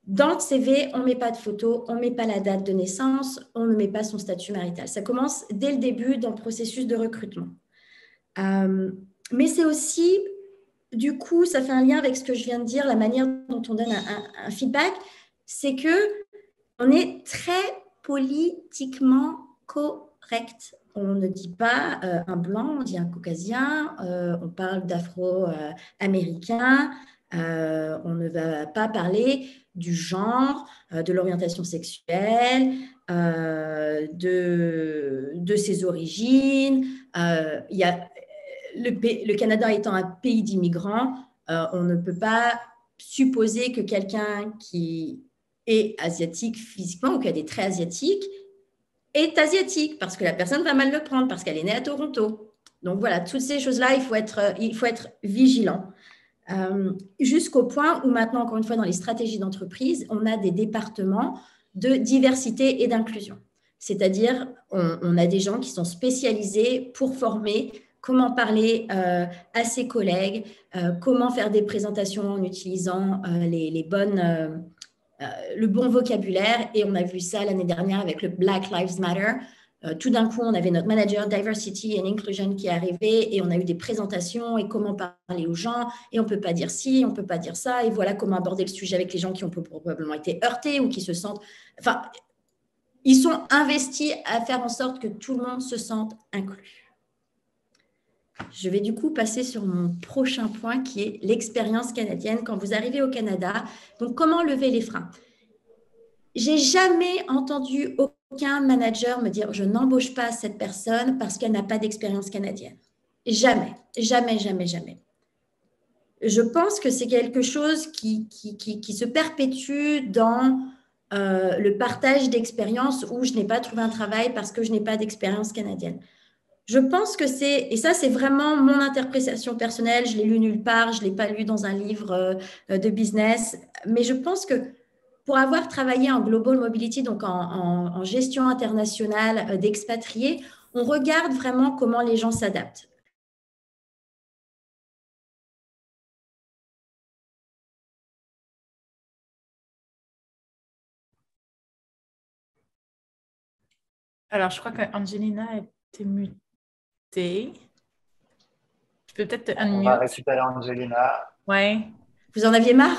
dans le CV, on ne met pas de photo, on ne met pas la date de naissance, on ne met pas son statut marital. Ça commence dès le début dans le processus de recrutement. Mais c'est aussi, du coup, ça fait un lien avec ce que je viens de dire, la manière dont on donne un feedback, c'est qu'on est très politiquement correct. On ne dit pas un blanc, on dit un caucasien, on parle d'afro-américain, on ne va pas parler du genre, de l'orientation sexuelle, de ses origines. Le Canada étant un pays d'immigrants, on ne peut pas supposer que quelqu'un qui est asiatique physiquement ou qui a des traits asiatiques est asiatique, parce que la personne va mal le prendre, parce qu'elle est née à Toronto. Donc voilà, toutes ces choses-là, il faut être vigilant. Jusqu'au point où maintenant, encore une fois, dans les stratégies d'entreprise, on a des départements de diversité et d'inclusion. C'est-à-dire, on a des gens qui sont spécialisés pour former comment parler à ses collègues, comment faire des présentations en utilisant le bon vocabulaire, et on a vu ça l'année dernière avec le Black Lives Matter. Tout d'un coup, on avait notre manager Diversity and Inclusion qui est arrivé et on a eu des présentations et comment parler aux gens et on ne peut pas dire ci, on ne peut pas dire ça et voilà comment aborder le sujet avec les gens qui ont probablement été heurtés ou qui se sentent… Enfin, ils sont investis à faire en sorte que tout le monde se sente inclus. Je vais du coup passer sur mon prochain point qui est l'expérience canadienne quand vous arrivez au Canada. Donc, comment lever les freins? J'ai jamais entendu aucun manager me dire « je n'embauche pas cette personne parce qu'elle n'a pas d'expérience canadienne ». Jamais, jamais, jamais, jamais. Je pense que c'est quelque chose qui se perpétue dans le partage d'expérience où je n'ai pas trouvé un travail parce que je n'ai pas d'expérience canadienne. Je pense que et ça c'est vraiment mon interprétation personnelle, je l'ai lu nulle part, je ne l'ai pas lu dans un livre de business, mais je pense que pour avoir travaillé en Global Mobility, donc en gestion internationale d'expatriés, on regarde vraiment comment les gens s'adaptent. Alors, je crois qu'Angelina était mutée. Je peux peut-être te unmute. On va récupérer Angelina. Ouais. Vous en aviez marre?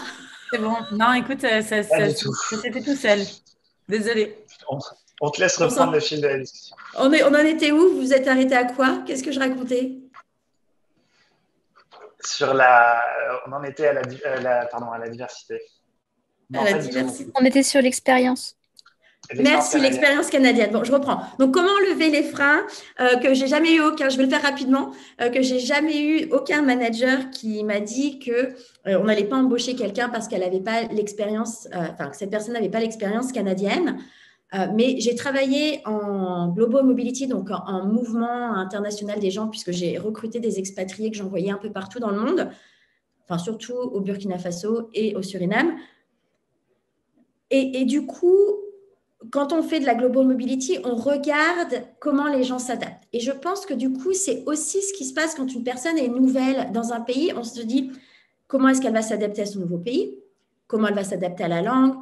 C'est bon. Non, écoute, ça s'est fait tout seul. Désolée. On te laisse reprendre le fil de la discussion. On en était où? Vous vous êtes arrêté à quoi? Qu'est-ce que je racontais? On en était à la diversité. Non, à la diversité. On était sur l'expérience. Merci, l'expérience canadienne. Bon, je reprends. Donc, comment lever les freins que j'ai jamais eu aucun, je vais le faire rapidement, que j'ai jamais eu aucun manager qui m'a dit que on n'allait pas embaucher quelqu'un parce qu'elle n'avait pas l'expérience, que cette personne n'avait pas l'expérience canadienne. Mais j'ai travaillé en Global Mobility, donc en mouvement international des gens, puisque j'ai recruté des expatriés que j'envoyais un peu partout dans le monde, enfin surtout au Burkina Faso et au Suriname. Et du coup, quand on fait de la Global Mobility, on regarde comment les gens s'adaptent. Et je pense que du coup, c'est aussi ce qui se passe quand une personne est nouvelle dans un pays. On se dit comment est-ce qu'elle va s'adapter à son nouveau pays, comment elle va s'adapter à la langue,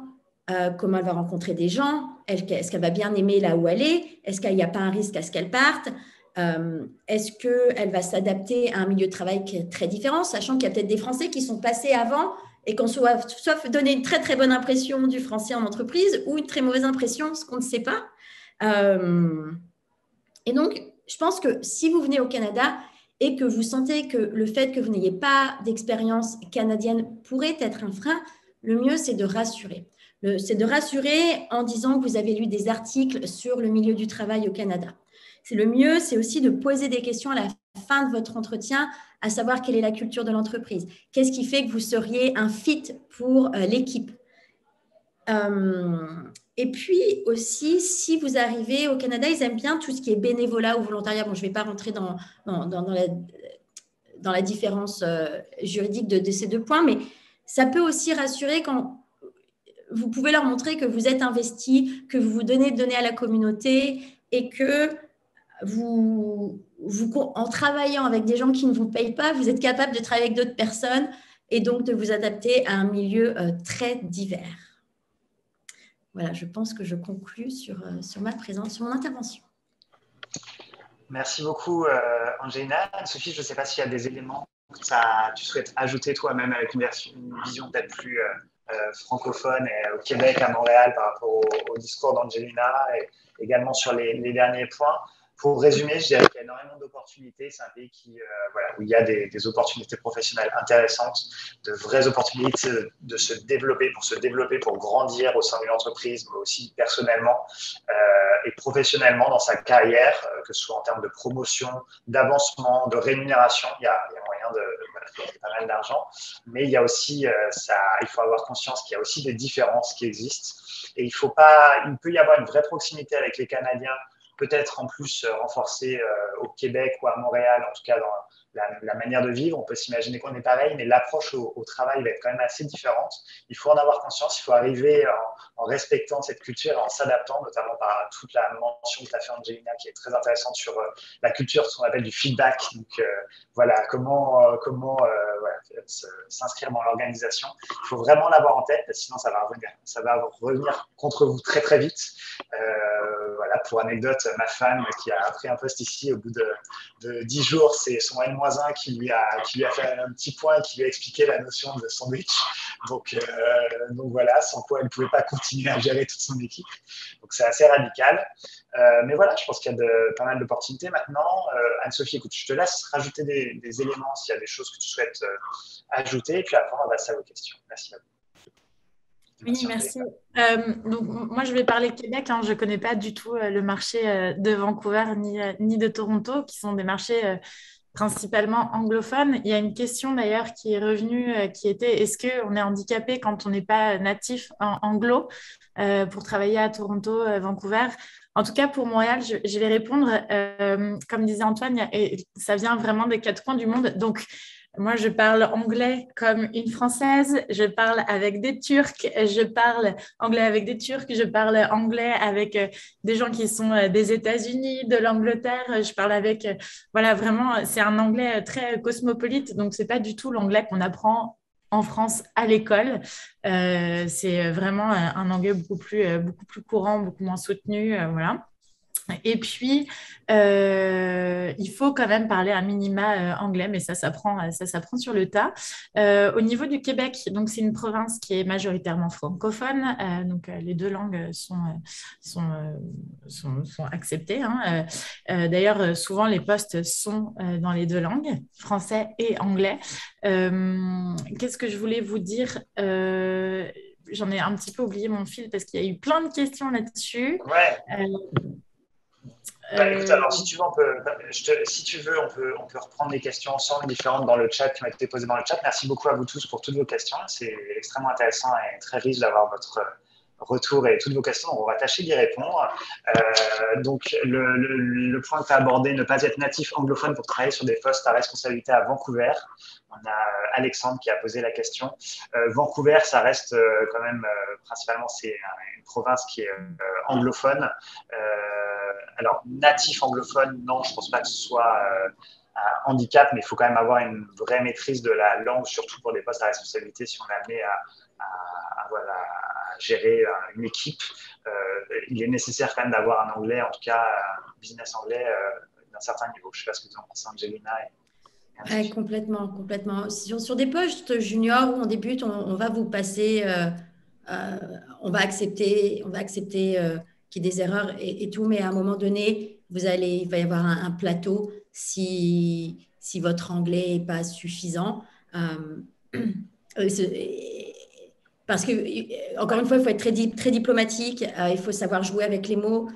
comment elle va rencontrer des gens, est-ce qu'elle va bien aimer là où elle est, est-ce qu'il n'y a pas un risque à ce qu'elle parte. Est-ce qu'elle va s'adapter à un milieu de travail qui est très différent, sachant qu'il y a peut-être des Français qui sont passés avant et qu'on soit donné une très, très bonne impression du français en entreprise ou une très mauvaise impression, ce qu'on ne sait pas. Et donc, je pense que si vous venez au Canada et que vous sentez que le fait que vous n'ayez pas d'expérience canadienne pourrait être un frein, le mieux, c'est de rassurer. C'est de rassurer en disant que vous avez lu des articles sur le milieu du travail au Canada. C'est le mieux, c'est aussi de poser des questions à la fin de votre entretien, à savoir quelle est la culture de l'entreprise. Qu'est-ce qui fait que vous seriez un fit pour l'équipe? Et puis aussi, si vous arrivez au Canada, ils aiment bien tout ce qui est bénévolat ou volontariat. Bon, je ne vais pas rentrer dans la différence juridique de ces deux points, mais ça peut aussi rassurer quand vous pouvez leur montrer que vous êtes investi, que vous vous donnez à la communauté et que en travaillant avec des gens qui ne vous payent pas, vous êtes capable de travailler avec d'autres personnes et donc de vous adapter à un milieu très divers. Voilà, je pense que je conclus sur ma présence, sur mon intervention. Merci beaucoup, Angelina. Sophie, je ne sais pas s'il y a des éléments que tu souhaites ajouter toi-même avec une vision peut-être plus francophone et au Québec, à Montréal, par rapport au discours d'Angelina et également sur les derniers points. Pour résumer, je dirais qu'il y a énormément d'opportunités. C'est un pays où il y a des opportunités professionnelles intéressantes, de vraies opportunités de se développer, pour grandir au sein d'une entreprise, mais aussi personnellement et professionnellement dans sa carrière, que ce soit en termes de promotion, d'avancement, de rémunération. Il y a moyen de gagner pas mal d'argent, mais il y a aussi, il faut avoir conscience qu'il y a aussi des différences qui existent. Et il peut y avoir une vraie proximité avec les Canadiens, peut-être en plus renforcée au Québec ou à Montréal, en tout cas dans la manière de vivre. On peut s'imaginer qu'on est pareil, mais l'approche au travail va être quand même assez différente. Il faut en avoir conscience, il faut arriver en respectant cette culture et en s'adaptant, notamment par toute la mention que tu as fait, Angelina, qui est très intéressante sur la culture, ce qu'on appelle du feedback. Donc voilà, comment s'inscrire dans l'organisation. Il faut vraiment l'avoir en tête, parce que sinon ça va revenir contre vous très très vite. Voilà, pour anecdote, ma femme qui a pris un poste ici, au bout de 10 jours, c'est son N-1 qui lui a fait un petit point et qui lui a expliqué la notion de sandwich. Donc voilà, sans quoi elle ne pouvait pas continuer à gérer toute son équipe. Donc c'est assez radical. Mais voilà, je pense qu'il y a pas mal d'opportunités maintenant. Anne-Sophie, écoute, je te laisse rajouter des éléments s'il y a des choses que tu souhaites ajouter. Et puis après, on va passer à vos questions. Merci à vous. Oui, merci. Donc, moi, je vais parler Québec. Je ne connais pas du tout le marché de Vancouver ni de Toronto, qui sont des marchés principalement anglophones. Il y a une question d'ailleurs qui est revenue, qui était, est-ce qu'on est handicapé quand on n'est pas natif en anglo pour travailler à Toronto, Vancouver? En tout cas, pour Montréal, je vais répondre. Comme disait Antoine, ça vient vraiment des quatre coins du monde. Donc, moi, je parle anglais comme une Française, je parle avec des Turcs, je parle anglais avec des Turcs, je parle anglais avec des gens qui sont des États-Unis, de l'Angleterre, je parle avec, voilà, vraiment, c'est un anglais très cosmopolite, donc c'est pas du tout l'anglais qu'on apprend en France à l'école. C'est vraiment un anglais beaucoup plus courant, beaucoup moins soutenu, voilà. Et puis, il faut quand même parler un minima anglais, mais ça s'apprend sur le tas. Au niveau du Québec, donc c'est une province qui est majoritairement francophone, donc les deux langues sont acceptées. D'ailleurs, souvent les postes sont dans les deux langues, français et anglais. Qu'est-ce que je voulais vous dire? J'en ai un petit peu oublié mon fil parce qu'il y a eu plein de questions là-dessus. Ouais. Écoute, alors si tu veux, on peut reprendre les questions ensemble différentes dans le chat qui ont été posées dans le chat. Merci beaucoup à vous tous pour toutes vos questions. C'est extrêmement intéressant et très riche d'avoir votre retour et toutes vos questions. On va tâcher d'y répondre. Donc, le point que tu as abordé, ne pas être natif anglophone pour travailler sur des postes à responsabilité à Vancouver. On a Alexandre qui a posé la question. Vancouver, ça reste quand même principalement, c'est une province qui est anglophone. Alors, natif anglophone, non, je ne pense pas que ce soit un handicap, mais il faut quand même avoir une vraie maîtrise de la langue, surtout pour des postes à responsabilité si on est amené à gérer une équipe. Il est nécessaire quand même d'avoir un anglais, en tout cas un business anglais d'un certain niveau. Je ne sais pas ce que vous en pensez, Angelina. Complètement, complètement. Sur des postes juniors où on débute, on va vous passer, on va accepter qu'il y ait des erreurs et tout, mais à un moment donné, il va y avoir un plateau si votre anglais n'est pas suffisant. Parce que, encore une fois, il faut être très diplomatique, il faut savoir jouer avec les mots.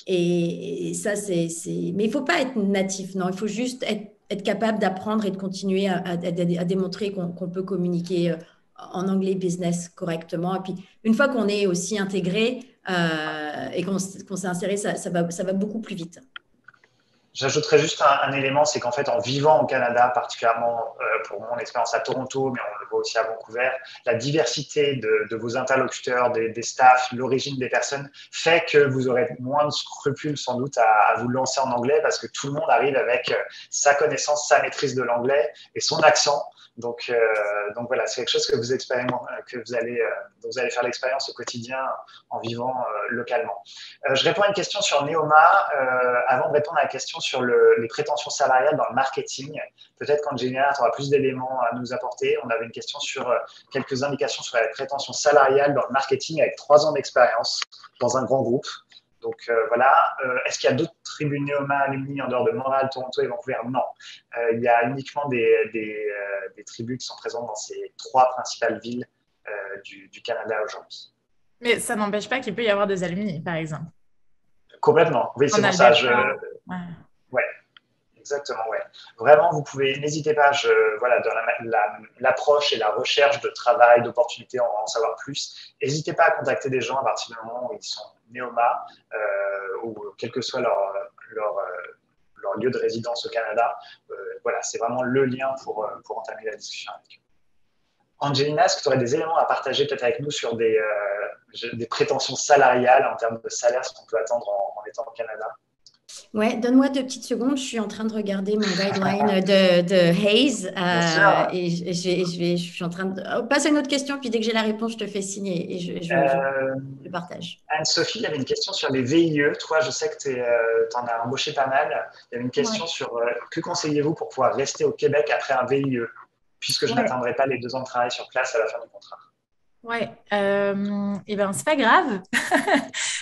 Et ça, mais il ne faut pas être natif, non. Il faut juste être capable d'apprendre et de continuer à démontrer qu'on peut communiquer en anglais business correctement. Et puis, une fois qu'on est aussi intégré et qu'on s'est inséré, ça va beaucoup plus vite. J'ajouterais juste un élément, c'est qu'en fait, en vivant au Canada, particulièrement pour mon expérience à Toronto, mais on le voit aussi à Vancouver, la diversité de vos interlocuteurs, des staffs, l'origine des personnes fait que vous aurez moins de scrupules sans doute à vous lancer en anglais parce que tout le monde arrive avec sa connaissance, sa maîtrise de l'anglais et son accent. Donc voilà, c'est quelque chose que vous dont vous allez faire l'expérience au quotidien en vivant localement. Je réponds à une question sur Neoma. Avant de répondre à la question sur les prétentions salariales dans le marketing, peut-être qu'Angelina aura plus d'éléments à nous apporter. On avait une question sur quelques indications sur les prétentions salariales dans le marketing avec 3 ans d'expérience dans un grand groupe. Donc voilà, est-ce qu'il y a d'autres tribus Neoma alumni en dehors de Montréal, Toronto et Vancouver? Non. Il y a uniquement des tribus qui sont présentes dans ces 3 principales villes du Canada aujourd'hui. Mais ça n'empêche pas qu'il peut y avoir des alumni, par exemple. Complètement, oui, c'est pour ça. Ouais, exactement, ouais. Vraiment, vous pouvez, n'hésitez pas, voilà, dans l'approche et la recherche de travail, d'opportunités, en savoir plus. N'hésitez pas à contacter des gens à partir du moment où ils sont Neoma ou quel que soit leur lieu de résidence au Canada. Voilà, c'est vraiment le lien pour entamer la discussion avec eux. Angelina, est-ce que tu aurais des éléments à partager peut-être avec nous sur des prétentions salariales en termes de salaire, ce qu'on peut attendre en étant au Canada? Ouais, donne-moi 2 petites secondes. Je suis en train de regarder mon guideline de Hayes et je suis en train de passer à une autre question. Puis dès que j'ai la réponse, je te fais signe et je partage. Anne-Sophie, il y avait une question sur les VIE. Toi, je sais que tu en as embauché pas mal. Il y avait une question sur que conseillez-vous pour pouvoir rester au Québec après un VIE, puisque je n'atteindrai pas les 2 ans de travail sur place à la fin du contrat. Ouais, et ben c'est pas grave.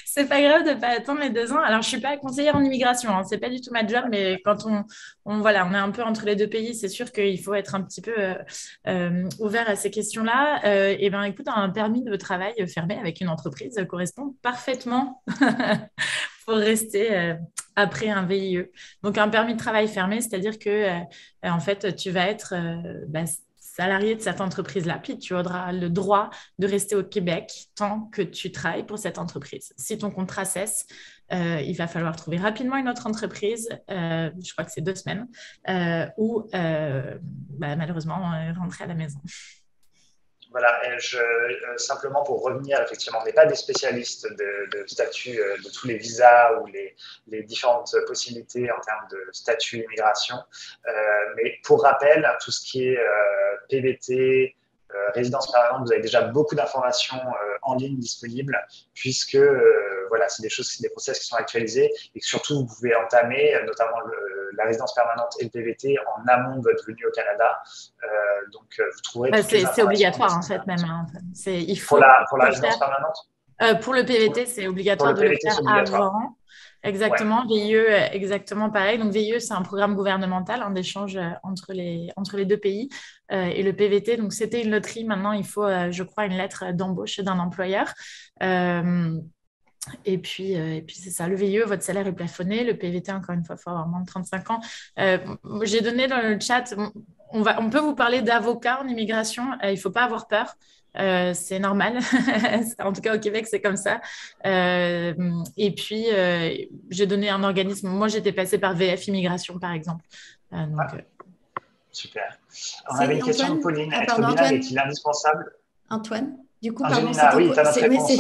C'est pas grave de pas attendre les 2 ans. Alors, je suis pas conseillère en immigration, hein. C'est pas du tout ma job, mais quand on est un peu entre les 2 pays, c'est sûr qu'il faut être un petit peu ouvert à ces questions-là. Et ben, écoute, un permis de travail fermé avec une entreprise correspond parfaitement pour rester après un VIE. Donc, un permis de travail fermé, c'est-à-dire que en fait, tu vas être salarié de cette entreprise-là, puis tu auras le droit de rester au Québec tant que tu travailles pour cette entreprise. Si ton contrat cesse, il va falloir trouver rapidement une autre entreprise, je crois que c'est 2 semaines, ou malheureusement rentrer à la maison. Voilà, et simplement pour revenir, effectivement, on n'est pas des spécialistes de statut de tous les visas ou les différentes possibilités en termes de statut immigration. Mais pour rappel, tout ce qui est PVT, résidence permanente, vous avez déjà beaucoup d'informations en ligne disponibles, puisque voilà, c'est des process qui sont actualisés et que surtout vous pouvez entamer, notamment la résidence permanente et le PVT en amont de votre venue au Canada. Donc vous trouverez. C'est obligatoire en fait même. Hein. Il faut pour la résidence permanente. Pour le PVT, c'est obligatoire de le faire avant. Exactement, ouais. VIE, exactement pareil. Donc, VIE, c'est un programme gouvernemental d'échange entre les 2 pays. Et le PVT, donc c'était une loterie. Maintenant, il faut, je crois, une lettre d'embauche d'un employeur. Et puis c'est ça. Le VIE, votre salaire est plafonné. Le PVT, encore une fois, il faut avoir moins de 35 ans. J'ai donné dans le chat, on peut vous parler d'avocat en immigration. Il ne faut pas avoir peur. C'est normal. En tout cas, au Québec, c'est comme ça. Et puis, j'ai donné un organisme. Moi, j'étais passée par VF Immigration, par exemple. Super. On avait une question de Pauline. Être bilingue est-il indispensable? Antoine, du coup, Angelina, oui, tu as notre réponse.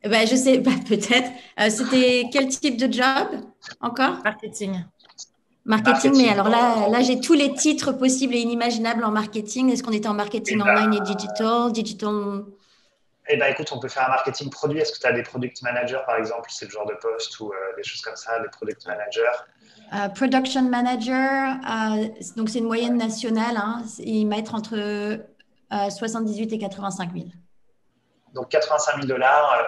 Je sais, peut-être. C'était quel type de job encore? Marketing, mais alors là, j'ai tous les titres possibles et inimaginables en marketing. Est-ce qu'on était en marketing online et digital? Eh ben, écoute, on peut faire un marketing produit. Est-ce que tu as des product managers, par exemple? C'est le genre de poste ou des choses comme ça, des product managers. Production manager, donc c'est une moyenne nationale, hein, ils mettent entre 78 et 85 000. Donc, 85 000 $,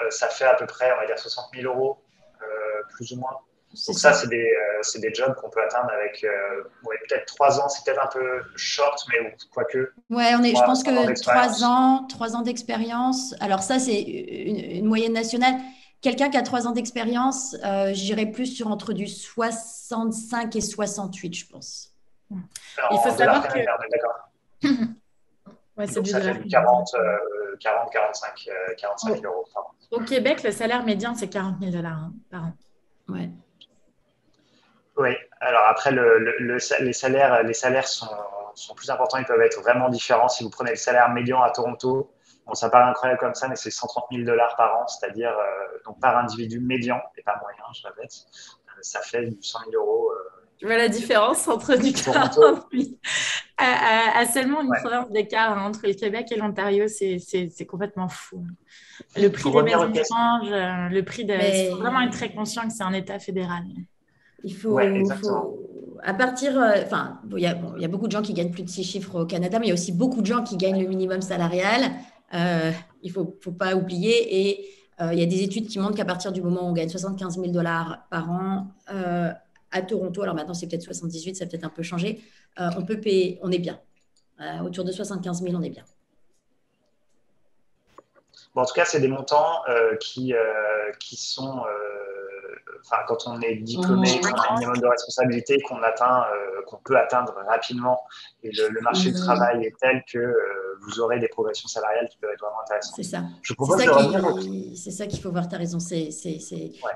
ça fait à peu près, on va dire, 60 000 €, plus ou moins. Donc, ça, c'est des jobs qu'on peut atteindre avec peut-être 3 ans. C'est peut-être un peu short, mais quoique. Ouais, je pense que 3 ans d'expérience. Alors, ça, c'est une moyenne nationale. Quelqu'un qui a 3 ans d'expérience, j'irais plus sur entre du 65 et 68, je pense. Il faut savoir que… D'accord. Ouais, donc, ça fait du 40, 45 000 €. Au Québec, le salaire médian, c'est 40 000 $ par an. Ouais. Oui, alors après, les salaires sont plus importants. Ils peuvent être vraiment différents. Si vous prenez le salaire médian à Toronto, bon, ça paraît incroyable comme ça, mais c'est 130 000 $ par an, c'est-à-dire donc par individu médian, et pas moyen, je répète. Ça fait du 100 000 €. Tu vois la différence entre du 40 000 à seulement une province d'écart entre le Québec et l'Ontario, c'est complètement fou. Le prix des maisons de change, le prix de… Il faut vraiment être très conscient que c'est un État fédéral. Il faut, à partir, il y a beaucoup de gens qui gagnent plus de 6 chiffres au Canada, mais il y a aussi beaucoup de gens qui gagnent le minimum salarial. Il faut pas oublier. Et il y a des études qui montrent qu'à partir du moment où on gagne 75 000 $ par an à Toronto, alors maintenant c'est peut-être 78, ça a peut-être un peu changé, on peut payer, on est bien. Autour de 75 000, on est bien. Bon, en tout cas, c'est des montants qui sont… quand on est diplômé, qu'on a un minimum de responsabilité, qu'on peut atteindre rapidement. Et le marché du travail est tel que vous aurez des progressions salariales qui peuvent être vraiment intéressantes. C'est ça. Je propose de revenir c'est ça qu'il faut voir, tu as raison.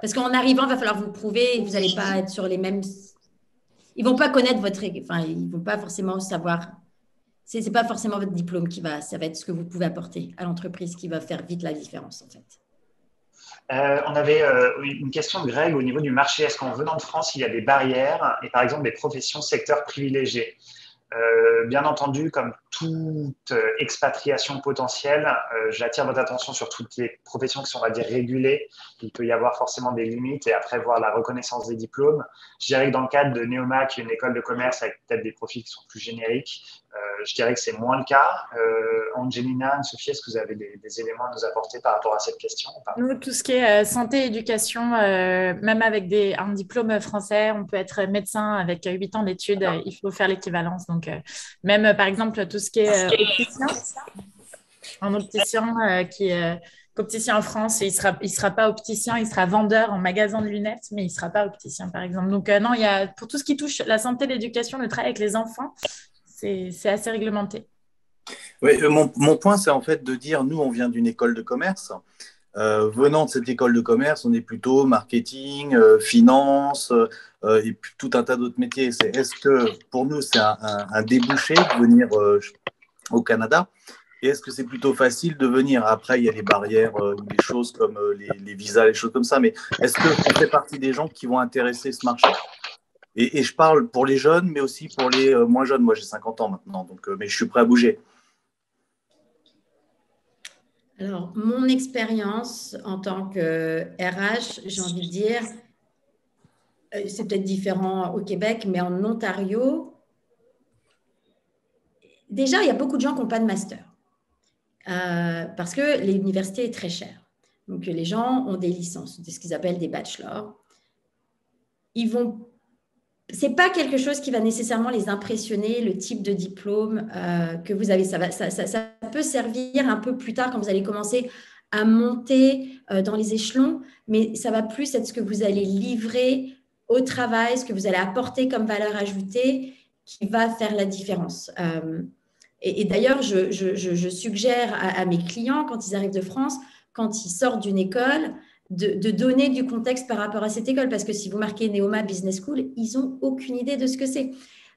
Parce qu'en arrivant, il va falloir vous prouver, vous n'allez pas être sur les mêmes… Ils ne vont pas connaître votre… Enfin, ils ne vont pas forcément savoir… Ce n'est pas forcément votre diplôme ça va être ce que vous pouvez apporter à l'entreprise qui va faire vite la différence, en fait. On avait une question de Greg au niveau du marché. Est-ce qu'en venant de France, il y a des barrières et par exemple des professions secteurs privilégiés? Bien entendu, comme toute expatriation potentielle, j'attire votre attention sur toutes les professions qui sont, on va dire, régulées. Il peut y avoir forcément des limites et après voir la reconnaissance des diplômes. Je dirais que dans le cadre de Neomac, une école de commerce avec peut-être des profils qui sont plus génériques, je dirais que c'est moins le cas. Angelina, Anne-Sophie, est-ce que vous avez des éléments à nous apporter par rapport à cette question? Nous, tout ce qui est santé, éducation, même avec un diplôme français, on peut être médecin avec 8 ans d'études, il faut faire l'équivalence. Donc, même par exemple, tout ce qui est opticien, un opticien qui est opticien en France, il sera pas opticien, il sera vendeur en magasin de lunettes, mais il ne sera pas opticien, par exemple. Donc, non, pour tout ce qui touche la santé, l'éducation, le travail avec les enfants, c'est assez réglementé. Oui, mon point, c'est en fait de dire, nous, on vient d'une école de commerce. Venant de cette école de commerce, on est plutôt marketing, finance et tout un tas d'autres métiers. Est-ce que pour nous, c'est un débouché de venir au Canada? Et est-ce que c'est plutôt facile de venir? Après, il y a les barrières, des choses comme les visas, les choses comme ça. Mais est-ce qu'on fait partie des gens qui vont intéresser ce marché? Et je parle pour les jeunes, mais aussi pour les moins jeunes. Moi, j'ai 50 ans maintenant, donc, mais je suis prêt à bouger. Alors, mon expérience en tant que RH, j'ai envie de dire, c'est peut-être différent au Québec, mais en Ontario, déjà, il y a beaucoup de gens qui n'ont pas de master parce que l'université est très chère. Donc, les gens ont des licences, ce qu'ils appellent des bachelors. C'est pas quelque chose qui va nécessairement les impressionner, le type de diplôme que vous avez. Ça peut servir un peu plus tard quand vous allez commencer à monter dans les échelons, mais ça va plus être ce que vous allez livrer au travail, ce que vous allez apporter comme valeur ajoutée qui va faire la différence. Et d'ailleurs, je suggère à mes clients, quand ils arrivent de France, quand ils sortent d'une école, de donner du contexte par rapport à cette école, parce que si vous marquez Neoma Business School, ils n'ont aucune idée de ce que c'est.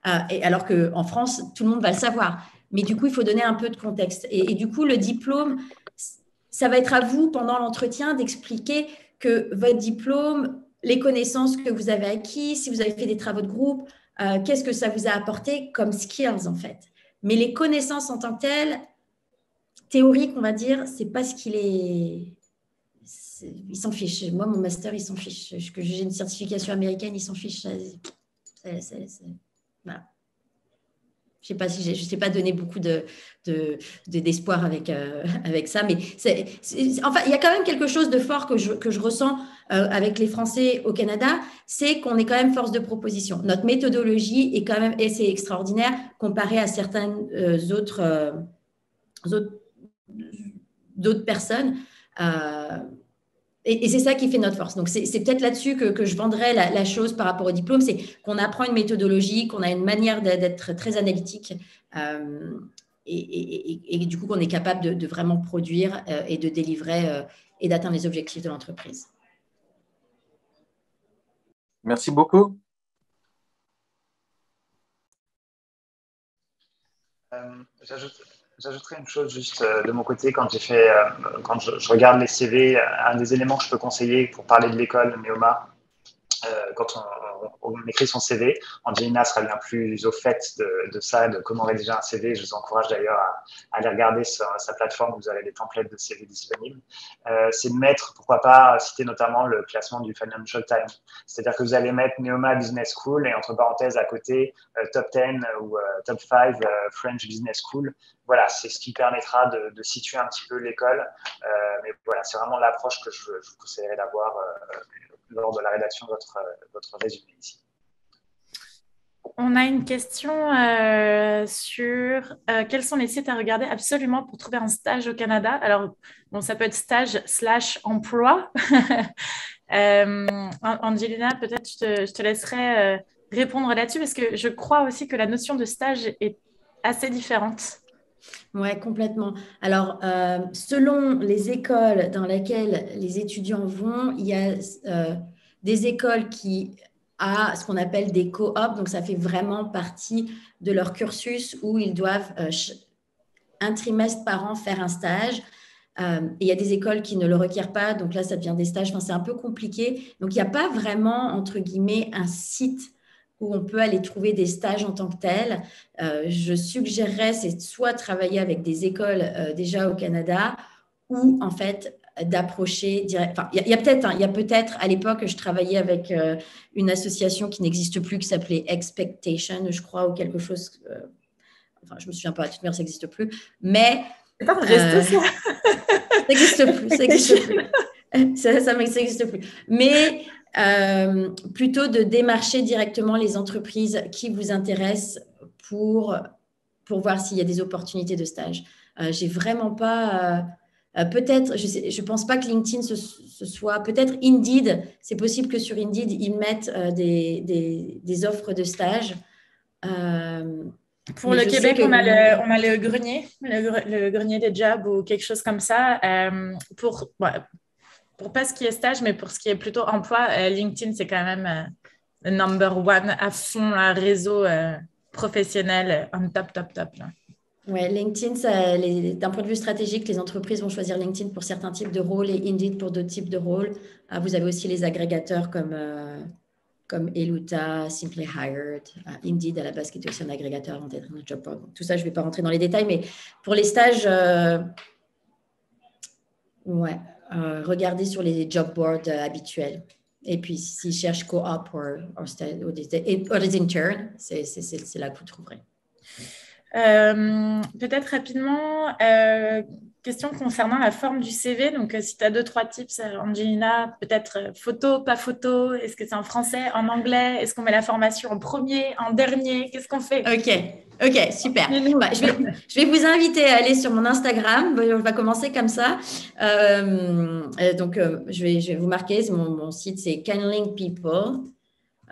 Alors qu'en France, tout le monde va le savoir. Mais du coup, il faut donner un peu de contexte. Et du coup, le diplôme, ça va être à vous, pendant l'entretien, d'expliquer que votre diplôme, les connaissances que vous avez acquises, si vous avez fait des travaux de groupe, qu'est-ce que ça vous a apporté comme skills, en fait. Mais les connaissances en tant que telles, théorique, on va dire, c'est parce qu'il est… Il s'en fiche. Moi, mon master, il s'en fiche. Que j'ai une certification américaine, il s'en fiche. Voilà. Je ne sais pas donner beaucoup d'espoir avec ça, mais enfin, il y a quand même quelque chose de fort que je ressens avec les Français au Canada, c'est qu'on est quand même force de proposition. Notre méthodologie est quand même assez extraordinaire comparée à certaines d'autres personnes. Et c'est ça qui fait notre force. Donc, c'est peut-être là-dessus que je vendrais la chose par rapport au diplôme, c'est qu'on apprend une méthodologie, qu'on a une manière d'être très analytique et du coup, qu'on est capable de vraiment produire et de délivrer et d'atteindre les objectifs de l'entreprise. Merci beaucoup. J'ajouterais une chose juste de mon côté quand je regarde les CV, un des éléments que je peux conseiller pour parler de l'école Neoma, quand on écrit son CV, Angelina sera bien plus au fait de ça, de comment rédiger un CV. Je vous encourage d'ailleurs à aller regarder sur sa plateforme, vous avez des templates de CV disponibles. C'est de mettre, pourquoi pas, citer notamment le classement du Financial Times. C'est-à-dire que vous allez mettre Neoma Business School et entre parenthèses à côté Top 10 ou Top 5 French Business School. Voilà, c'est ce qui permettra de situer un petit peu l'école. Mais voilà, c'est vraiment l'approche que je vous conseillerais d'avoir lors de la rédaction de votre résumé ici. On a une question sur quels sont les sites à regarder absolument pour trouver un stage au Canada. Alors, bon, ça peut être stage/emploi. Angelina, peut-être je te laisserai répondre là-dessus parce que je crois aussi que la notion de stage est assez différente. Oui, complètement. Alors, selon les écoles dans lesquelles les étudiants vont, il y a des écoles qui ont ce qu'on appelle des co-op, donc ça fait vraiment partie de leur cursus où ils doivent un trimestre par an faire un stage. Et il y a des écoles qui ne le requièrent pas, donc là, ça devient des stages. Enfin, c'est un peu compliqué. Donc, il n'y a pas vraiment, entre guillemets, un site où on peut aller trouver des stages en tant que tels. Je suggérerais, c'est soit travailler avec des écoles déjà au Canada ou en fait d'approcher direct. Enfin, il y a peut-être à l'époque, je travaillais avec une association qui n'existe plus, qui s'appelait Expectation, je crois, ou quelque chose. Enfin, je me souviens pas, de toute manière, ça n'existe plus. Mais c'est pas resté ça. Ça n'existe plus. Ça n'existe plus. Mais plutôt de démarcher directement les entreprises qui vous intéressent pour voir s'il y a des opportunités de stage. J'ai vraiment pas… peut-être, je pense pas que LinkedIn ce soit… Peut-être Indeed, c'est possible que sur Indeed, ils mettent des offres de stage. Pour le Québec, on a le grenier, le grenier des jobs ou quelque chose comme ça. Pour pas ce qui est stage, mais pour ce qui est plutôt emploi, LinkedIn, c'est quand même le number one à fond, un réseau professionnel on top. Là. Ouais, LinkedIn, d'un point de vue stratégique, les entreprises vont choisir LinkedIn pour certains types de rôles et Indeed pour d'autres types de rôles. Vous avez aussi les agrégateurs comme Eluta, Simply Hired, Indeed à la base qui était aussi un agrégateur avant d'être un job board. Donc, tout ça, je ne vais pas rentrer dans les détails, mais pour les stages, regardez sur les job boards habituels. Et puis, s'ils cherchent co-op ou des interns, c'est là que vous trouverez. Peut-être rapidement, question concernant la forme du CV. Donc, si tu as 2-3 tips, Angelina, peut-être photo, pas photo. Est-ce que c'est en français, en anglais? Est-ce qu'on met la formation en premier, en dernier? Qu'est-ce qu'on fait? Ok, super. Je vais vous inviter à aller sur mon Instagram. On va commencer comme ça. Donc, je vais vous marquer. Mon site, c'est Canling People.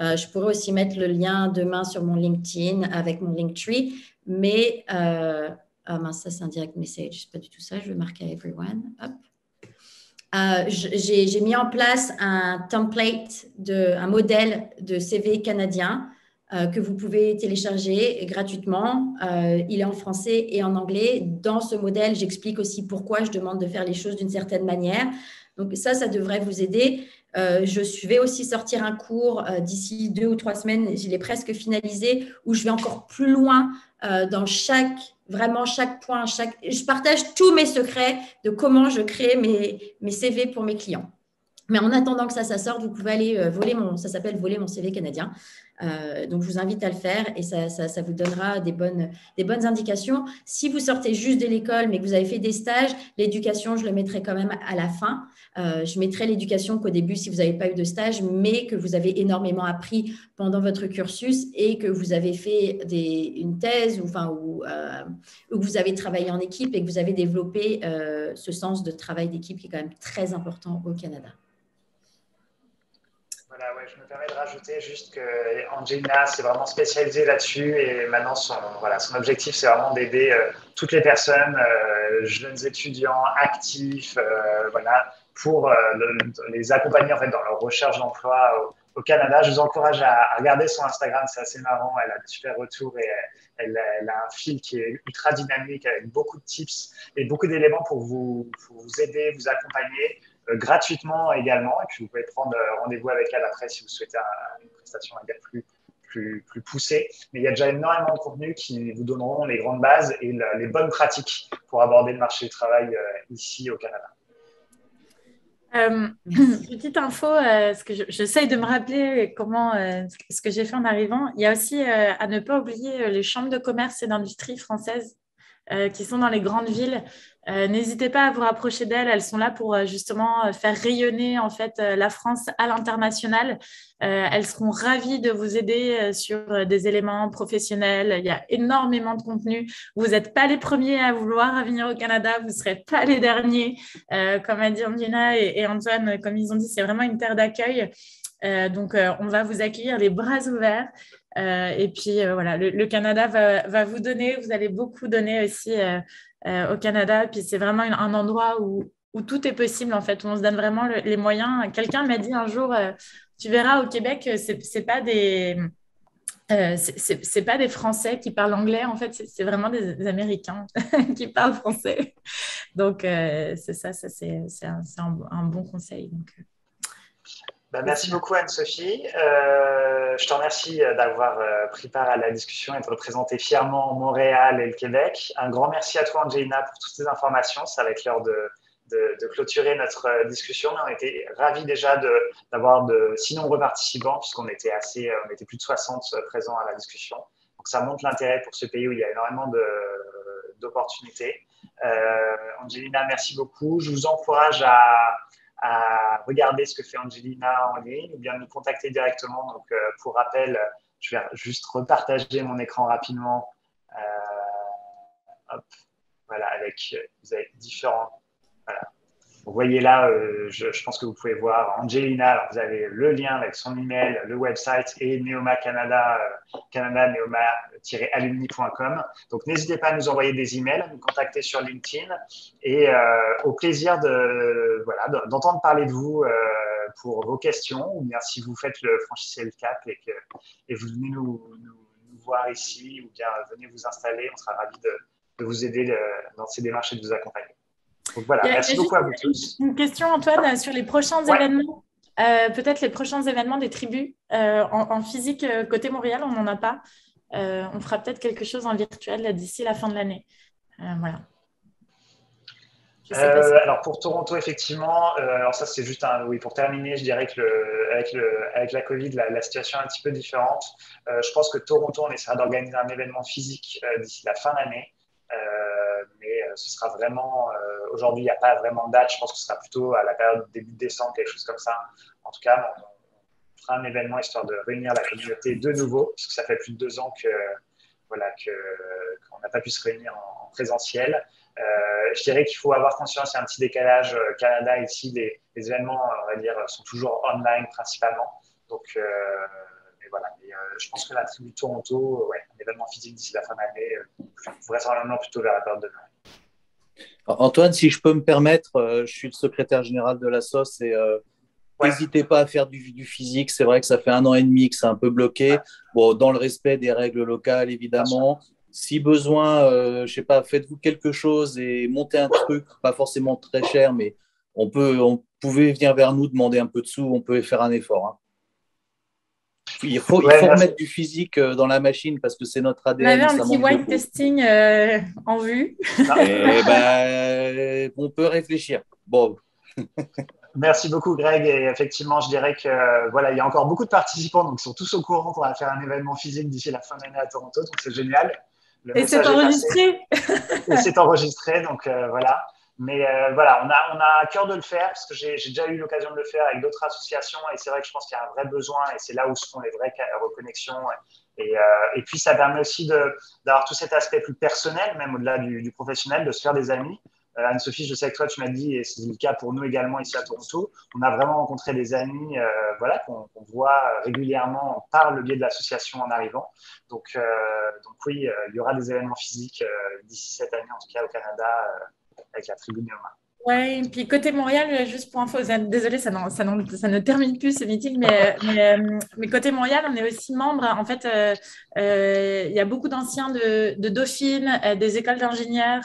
Je pourrais aussi mettre le lien demain sur mon LinkedIn avec mon Linktree. Mais, ça c'est un direct message, c'est pas du tout ça, je vais marquer à everyone. Hop. J'ai mis en place un template, un modèle de CV canadien que vous pouvez télécharger gratuitement. Il est en français et en anglais. Dans ce modèle, j'explique aussi pourquoi je demande de faire les choses d'une certaine manière. Donc ça devrait vous aider. Je vais aussi sortir un cours d'ici 2 ou 3 semaines, je l'ai presque finalisé, où je vais encore plus loin dans chaque vraiment chaque point, je partage tous mes secrets de comment je crée mes CV pour mes clients. Mais en attendant que ça sorte, vous pouvez aller ça s'appelle voler mon CV canadien. Donc, je vous invite à le faire et ça vous donnera des bonnes indications. Si vous sortez juste de l'école, mais que vous avez fait des stages, l'éducation, je le mettrai quand même à la fin. Je mettrai l'éducation qu'au début, si vous n'avez pas eu de stage, mais que vous avez énormément appris pendant votre cursus et que vous avez fait une thèse ou que vous avez travaillé en équipe et que vous avez développé ce sens de travail d'équipe qui est quand même très important au Canada. Voilà, ouais, je me permets de rajouter juste que Angelina s'est vraiment spécialisée là-dessus et maintenant son objectif, c'est vraiment d'aider toutes les personnes, jeunes étudiants, actifs, pour les accompagner en fait, dans leur recherche d'emploi au Canada. Je vous encourage à regarder son Instagram, c'est assez marrant, elle a de super retours et elle a un fil qui est ultra dynamique avec beaucoup de tips et beaucoup d'éléments pour vous aider, vous accompagner. Gratuitement également, et puis vous pouvez prendre rendez-vous avec elle après si vous souhaitez une prestation plus poussée. Mais il y a déjà énormément de contenus qui vous donneront les grandes bases et les bonnes pratiques pour aborder le marché du travail ici au Canada. Petite info, parce que j'essaye de me rappeler ce que j'ai fait en arrivant. Il y a aussi à ne pas oublier les chambres de commerce et d'industrie françaises qui sont dans les grandes villes. N'hésitez pas à vous rapprocher d'elles. Elles sont là pour justement faire rayonner en fait la France à l'international. Elles seront ravies de vous aider sur des éléments professionnels. Il y a énormément de contenu. Vous n'êtes pas les premiers à vouloir venir au Canada. Vous ne serez pas les derniers. Comme a dit Angelina et Antoine, comme ils ont dit, c'est vraiment une terre d'accueil. Donc, on va vous accueillir les bras ouverts. Et puis, voilà, le Canada va vous donner. Vous allez beaucoup donner aussi au Canada. Puis, c'est vraiment un endroit où tout est possible, en fait, où on se donne vraiment les moyens. Quelqu'un m'a dit un jour, tu verras, au Québec, c'est pas des Français qui parlent anglais. En fait, c'est vraiment des Américains qui parlent français. Donc, c'est ça c'est un bon conseil. Donc, merci beaucoup Anne-Sophie. Je te remercie d'avoir pris part à la discussion et de représenter fièrement Montréal et le Québec. Un grand merci à toi Angelina pour toutes ces informations. Ça va être l'heure de clôturer notre discussion. On était ravis déjà d'avoir de si nombreux participants puisqu'on était on était plus de 60 présents à la discussion. Donc ça montre l'intérêt pour ce pays où il y a énormément d'opportunités. Angelina, merci beaucoup. Je vous encourage à regarder ce que fait Angelina en ligne ou bien nous contacter directement. Donc, pour rappel, je vais juste repartager mon écran rapidement. Voilà, vous avez différents. Voilà. Vous voyez là, je pense que vous pouvez voir Angelina. Alors, vous avez le lien avec son email, le website et Neoma Canada, neoma-alumni.com. Donc, n'hésitez pas à nous envoyer des emails, à nous contacter sur LinkedIn et au plaisir d'entendre parler de vous pour vos questions ou bien si vous franchissez le cap et vous venez nous voir ici ou bien venez vous installer, on sera ravis de vous aider dans ces démarches et de vous accompagner. Donc voilà, merci beaucoup à vous tous. Une question, Antoine, sur les prochains événements, peut-être les prochains événements des tribus en physique côté Montréal, on n'en a pas. On fera peut-être quelque chose en virtuel d'ici la fin de l'année. Voilà. Alors pour Toronto, effectivement, alors ça c'est juste pour terminer, je dirais que avec la Covid, la situation est un petit peu différente. Je pense que Toronto, on essaiera d'organiser un événement physique d'ici la fin d'année. Mais ce sera vraiment, aujourd'hui il n'y a pas vraiment de date, je pense que ce sera plutôt à la période début décembre, quelque chose comme ça. En tout cas, on fera un événement histoire de réunir la communauté de nouveau, parce que ça fait plus de 2 ans qu'on n'a pas pu se réunir en présentiel. Je dirais qu'il faut avoir conscience, il y a un petit décalage Canada ici, les événements, on va dire, sont toujours online principalement. Donc, voilà. Je pense que la tribu de Toronto, un événement physique d'ici la fin de l'année, vraisemblablement plutôt vers la période de Noël. Antoine, si je peux me permettre, je suis le secrétaire général de la SOS et n'hésitez pas à faire du physique. C'est vrai que ça fait 1 an et demi que c'est un peu bloqué. Bon, dans le respect des règles locales, évidemment. Si besoin, je sais pas, faites-vous quelque chose et montez un truc, pas forcément très cher, mais on pouvait venir vers nous, demander un peu de sous, on peut faire un effort. Il faut remettre du physique dans la machine parce que c'est notre On ADN. avait un petit wine testing en vue. On peut réfléchir. Bon. Merci beaucoup, Greg. Et effectivement, je dirais que voilà, il y a encore beaucoup de participants, donc ils sont tous au courant qu'on va faire un événement physique d'ici la fin de l'année à Toronto, donc c'est génial. Et c'est enregistré. Et c'est enregistré, donc voilà. Mais voilà, on a à cœur de le faire parce que j'ai déjà eu l'occasion de le faire avec d'autres associations et c'est vrai que je pense qu'il y a un vrai besoin et c'est là où se font les vraies reconnexions. Et puis, ça permet aussi d'avoir tout cet aspect plus personnel, même au-delà du professionnel, de se faire des amis. Anne-Sophie, je sais que toi, tu m'as dit, et c'est le cas pour nous également ici à Toronto, on a vraiment rencontré des amis voilà, qu'on voit régulièrement par le biais de l'association en arrivant. Donc oui, il y aura des événements physiques d'ici cette année, en tout cas au Canada, avec la tribu Neoma. Ouais, et puis côté Montréal, juste pour info, désolée, ça ne termine plus ce meeting, mais côté Montréal, on est aussi membre. En fait, il y a beaucoup d'anciens de Dauphine, des écoles d'ingénieurs.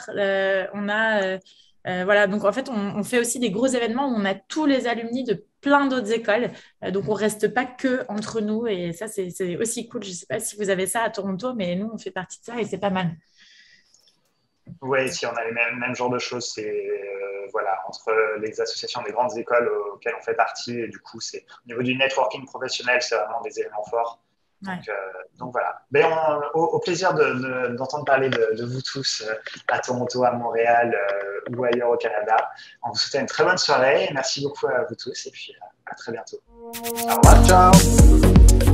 Voilà, donc en fait, on fait aussi des gros événements où on a tous les alumni de plein d'autres écoles. Donc, on ne reste pas que entre nous et ça, c'est aussi cool. Je ne sais pas si vous avez ça à Toronto, mais nous, on fait partie de ça et c'est pas mal. Oui, si on a les mêmes genres de choses, c'est voilà, entre les associations des grandes écoles auxquelles on fait partie, et du coup, c'est au niveau du networking professionnel, c'est vraiment des éléments forts. Ouais. Donc voilà. Mais au plaisir d'entendre parler de vous tous à Toronto, à Montréal ou ailleurs au Canada. On vous souhaite une très bonne soirée. Merci beaucoup à vous tous et puis à très bientôt. Au revoir. Ciao.